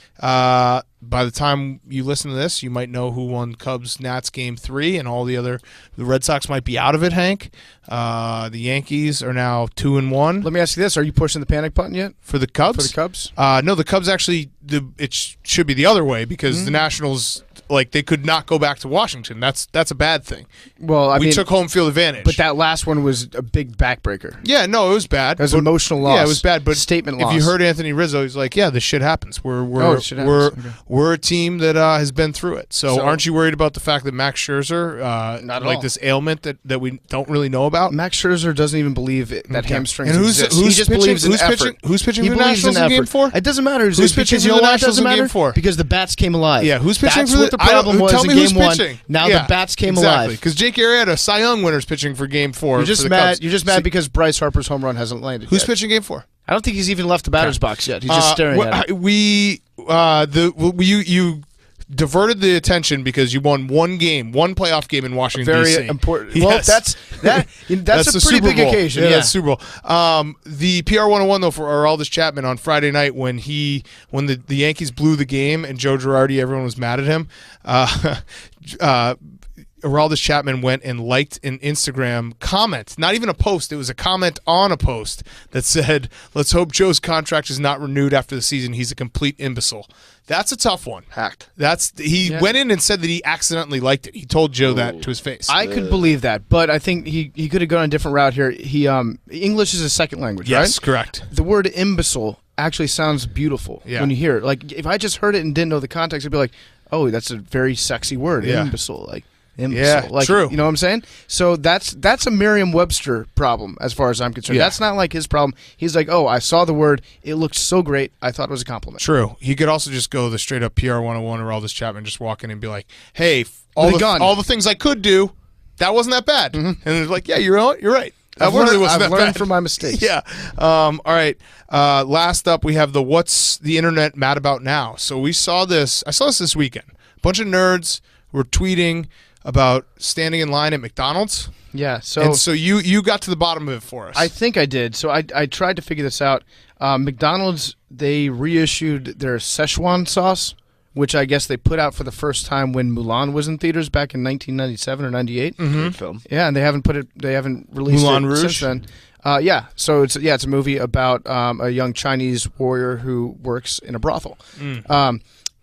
Speaker 1: By the time you listen to this, you might know who won Cubs-Nats Game 3, and all the Red Sox might be out of it, Hank. The Yankees are now 2-1.
Speaker 4: Let me ask you this. Are you pushing the panic button yet?
Speaker 1: For the Cubs?
Speaker 4: For the Cubs?
Speaker 1: No, the Cubs actually, it should be the other way because the Nationals, they could not go back to Washington. That's a bad thing.
Speaker 4: Well,
Speaker 1: we took home field advantage.
Speaker 4: But that last one was a big backbreaker.
Speaker 1: Yeah, no, it was bad.
Speaker 4: It was emotional loss.
Speaker 1: Yeah, it was bad. But
Speaker 4: statement
Speaker 1: if
Speaker 4: loss.
Speaker 1: you heard Anthony Rizzo, he's like, yeah, this shit happens. We're a team that has been through it. So aren't you worried about the fact that Max Scherzer, this ailment that we don't really know about?
Speaker 4: Max Scherzer doesn't even believe that hamstrings
Speaker 1: and
Speaker 4: exist.
Speaker 1: Who's
Speaker 4: he just believes in effort.
Speaker 1: Who's pitching for the Nationals in Game 4?
Speaker 4: It doesn't matter.
Speaker 1: Who's pitching for the Nationals in Game 4?
Speaker 4: Because the bats came alive.
Speaker 1: Yeah, who's pitching
Speaker 4: That's
Speaker 1: for
Speaker 4: what the problem was in Game 1. Now the bats came alive.
Speaker 1: Because Jake Arrieta, Cy Young winners pitching for Game 4.
Speaker 4: You're just mad. You're just mad because Bryce Harper's home run hasn't landed.
Speaker 1: Who's pitching Game 4?
Speaker 4: I don't think he's even left the batter's box yet. He's just staring at it.
Speaker 1: You diverted the attention because you won one playoff game in Washington, D.C.
Speaker 4: Very important.
Speaker 1: Yes.
Speaker 4: Well, that's a pretty big occasion.
Speaker 1: Yeah, that's Super Bowl. The PR 101 though for Aroldis Chapman on Friday night when the Yankees blew the game and Joe Girardi, everyone was mad at him. Aroldis Chapman went and liked an Instagram comment, not even a post. It was a comment on a post that said, "Let's hope Joe's contract is not renewed after the season. He's a complete imbecile." That's a tough one.
Speaker 3: Hacked.
Speaker 1: He went in and said that he accidentally liked it. He told Joe that to his face.
Speaker 4: I could believe that, but I think he could have gone a different route here. English is a second language, right?
Speaker 1: Yes, correct.
Speaker 4: The word imbecile actually sounds beautiful when you hear it. Like if I just heard it and didn't know the context, I'd be like, "Oh, that's a very sexy word, imbecile." Like.
Speaker 1: Yeah, true.
Speaker 4: You know what I'm saying? So that's a Merriam-Webster problem as far as I'm concerned.
Speaker 1: Yeah.
Speaker 4: That's not like his problem. He's like, oh, I saw the word. It looked so great. I thought it was a compliment.
Speaker 1: He could also just go the straight-up PR 101 or Aroldis Chapman, just walk in and be like, hey, all the things I could do, that wasn't that bad. And it's like, yeah, you're right.
Speaker 4: I've learned from my mistakes.
Speaker 1: Yeah. All right. Last up, we have the What's the Internet Mad About Now. So I saw this weekend. A bunch of nerds were tweeting about standing in line at McDonald's.
Speaker 4: Yeah. So
Speaker 1: you got to the bottom of it for us.
Speaker 4: I think I did. So I tried to figure this out. McDonald's, they reissued their Szechuan sauce, which I guess they put out for the first time when Mulan was in theaters back in 1997 or 98.
Speaker 3: Good film.
Speaker 4: Yeah, and they haven't released
Speaker 1: Moulin
Speaker 4: it
Speaker 1: Rouge?
Speaker 4: since then. Yeah. So it's a movie about a young Chinese warrior who works in a brothel.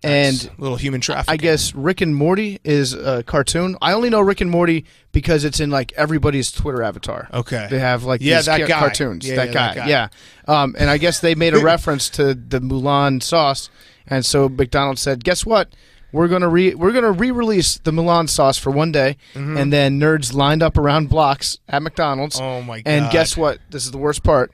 Speaker 4: And
Speaker 1: a little human trafficking.
Speaker 4: I guess Rick and Morty is a cartoon. I only know Rick and Morty because it's in like everybody's Twitter avatar.
Speaker 1: Okay.
Speaker 4: They have like these cartoons. That guy. Yeah. And I guess they made a reference to the Mulan sauce, and so McDonald's said, "Guess what? We're gonna re-release the Mulan sauce for one day," and then nerds lined up around blocks at McDonald's.
Speaker 1: Oh my god!
Speaker 4: And guess what? This is the worst part.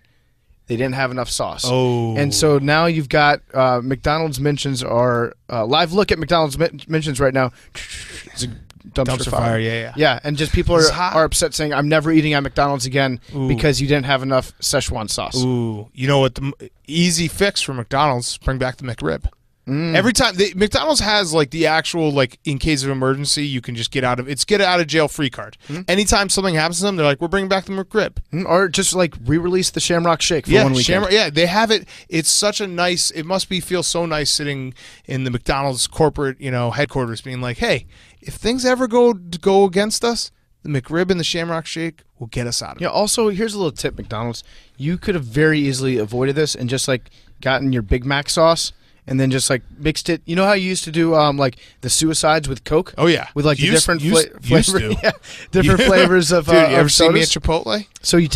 Speaker 4: They didn't have enough sauce.
Speaker 1: Oh.
Speaker 4: And so now you've got McDonald's mentions are live look at McDonald's mentions right now. It's a dumpster fire. Yeah, and just people are upset saying, I'm never eating at McDonald's again because you didn't have enough Szechuan sauce.
Speaker 1: Ooh. You know what? The easy fix for McDonald's, bring back the McRib. Every time McDonald's has like the actual like in case of emergency you can just get out of jail free card. Anytime something happens to them, they're like, we're bringing back the McRib.
Speaker 4: Or just like re-release the Shamrock Shake for 1 weekend.
Speaker 1: They have it. It's such a nice. It must feel so nice sitting in the McDonald's corporate headquarters, being like, hey, if things ever go against us, the McRib and the Shamrock Shake will get us out of it.
Speaker 4: Yeah. Also, here's a little tip, McDonald's. You could have very easily avoided this and just like gotten your Big Mac sauce. And then just like mixed it. You know how you used to do like the suicides with Coke?
Speaker 1: Oh yeah,
Speaker 4: with like different flavors, different flavors of.
Speaker 1: Dude, you ever
Speaker 4: see
Speaker 1: me at Chipotle?
Speaker 4: So you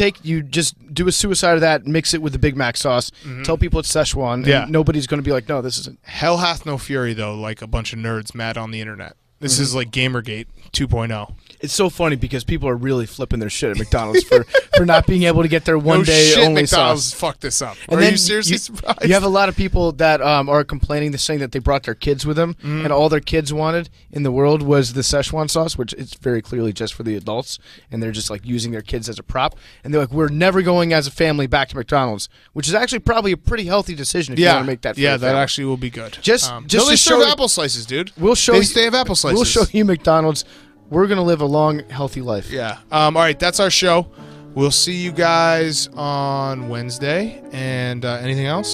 Speaker 4: just do a suicide of that, mix it with the Big Mac sauce. Tell people it's Szechuan. And nobody's going to be like, no, this isn't.
Speaker 1: Hell hath no fury though, like a bunch of nerds mad on the internet. This is like Gamergate 2.0.
Speaker 4: It's so funny because people are really flipping their shit at McDonald's for not being able to get their one-day only
Speaker 1: McDonald's
Speaker 4: sauce.
Speaker 1: fucked this up.
Speaker 4: And
Speaker 1: are
Speaker 4: then
Speaker 1: you seriously surprised?
Speaker 4: You have a lot of people that are complaining, saying that they brought their kids with them, and all their kids wanted in the world was the Szechuan sauce, which it's very clearly just for the adults, and they're just like using their kids as a prop. And they're like, we're never going as a family back to McDonald's, which is actually probably a pretty healthy decision if you want to make that. For
Speaker 1: that
Speaker 4: family.
Speaker 1: actually will be good.
Speaker 4: Just
Speaker 1: no,
Speaker 4: to
Speaker 1: they
Speaker 4: show
Speaker 1: serve apple slices, dude.
Speaker 4: We'll show
Speaker 1: they have apple slices.
Speaker 4: We'll show you McDonald's. We're going to live a long, healthy life.
Speaker 1: Yeah. All right, that's our show. We'll see you guys on Wednesday. And anything else?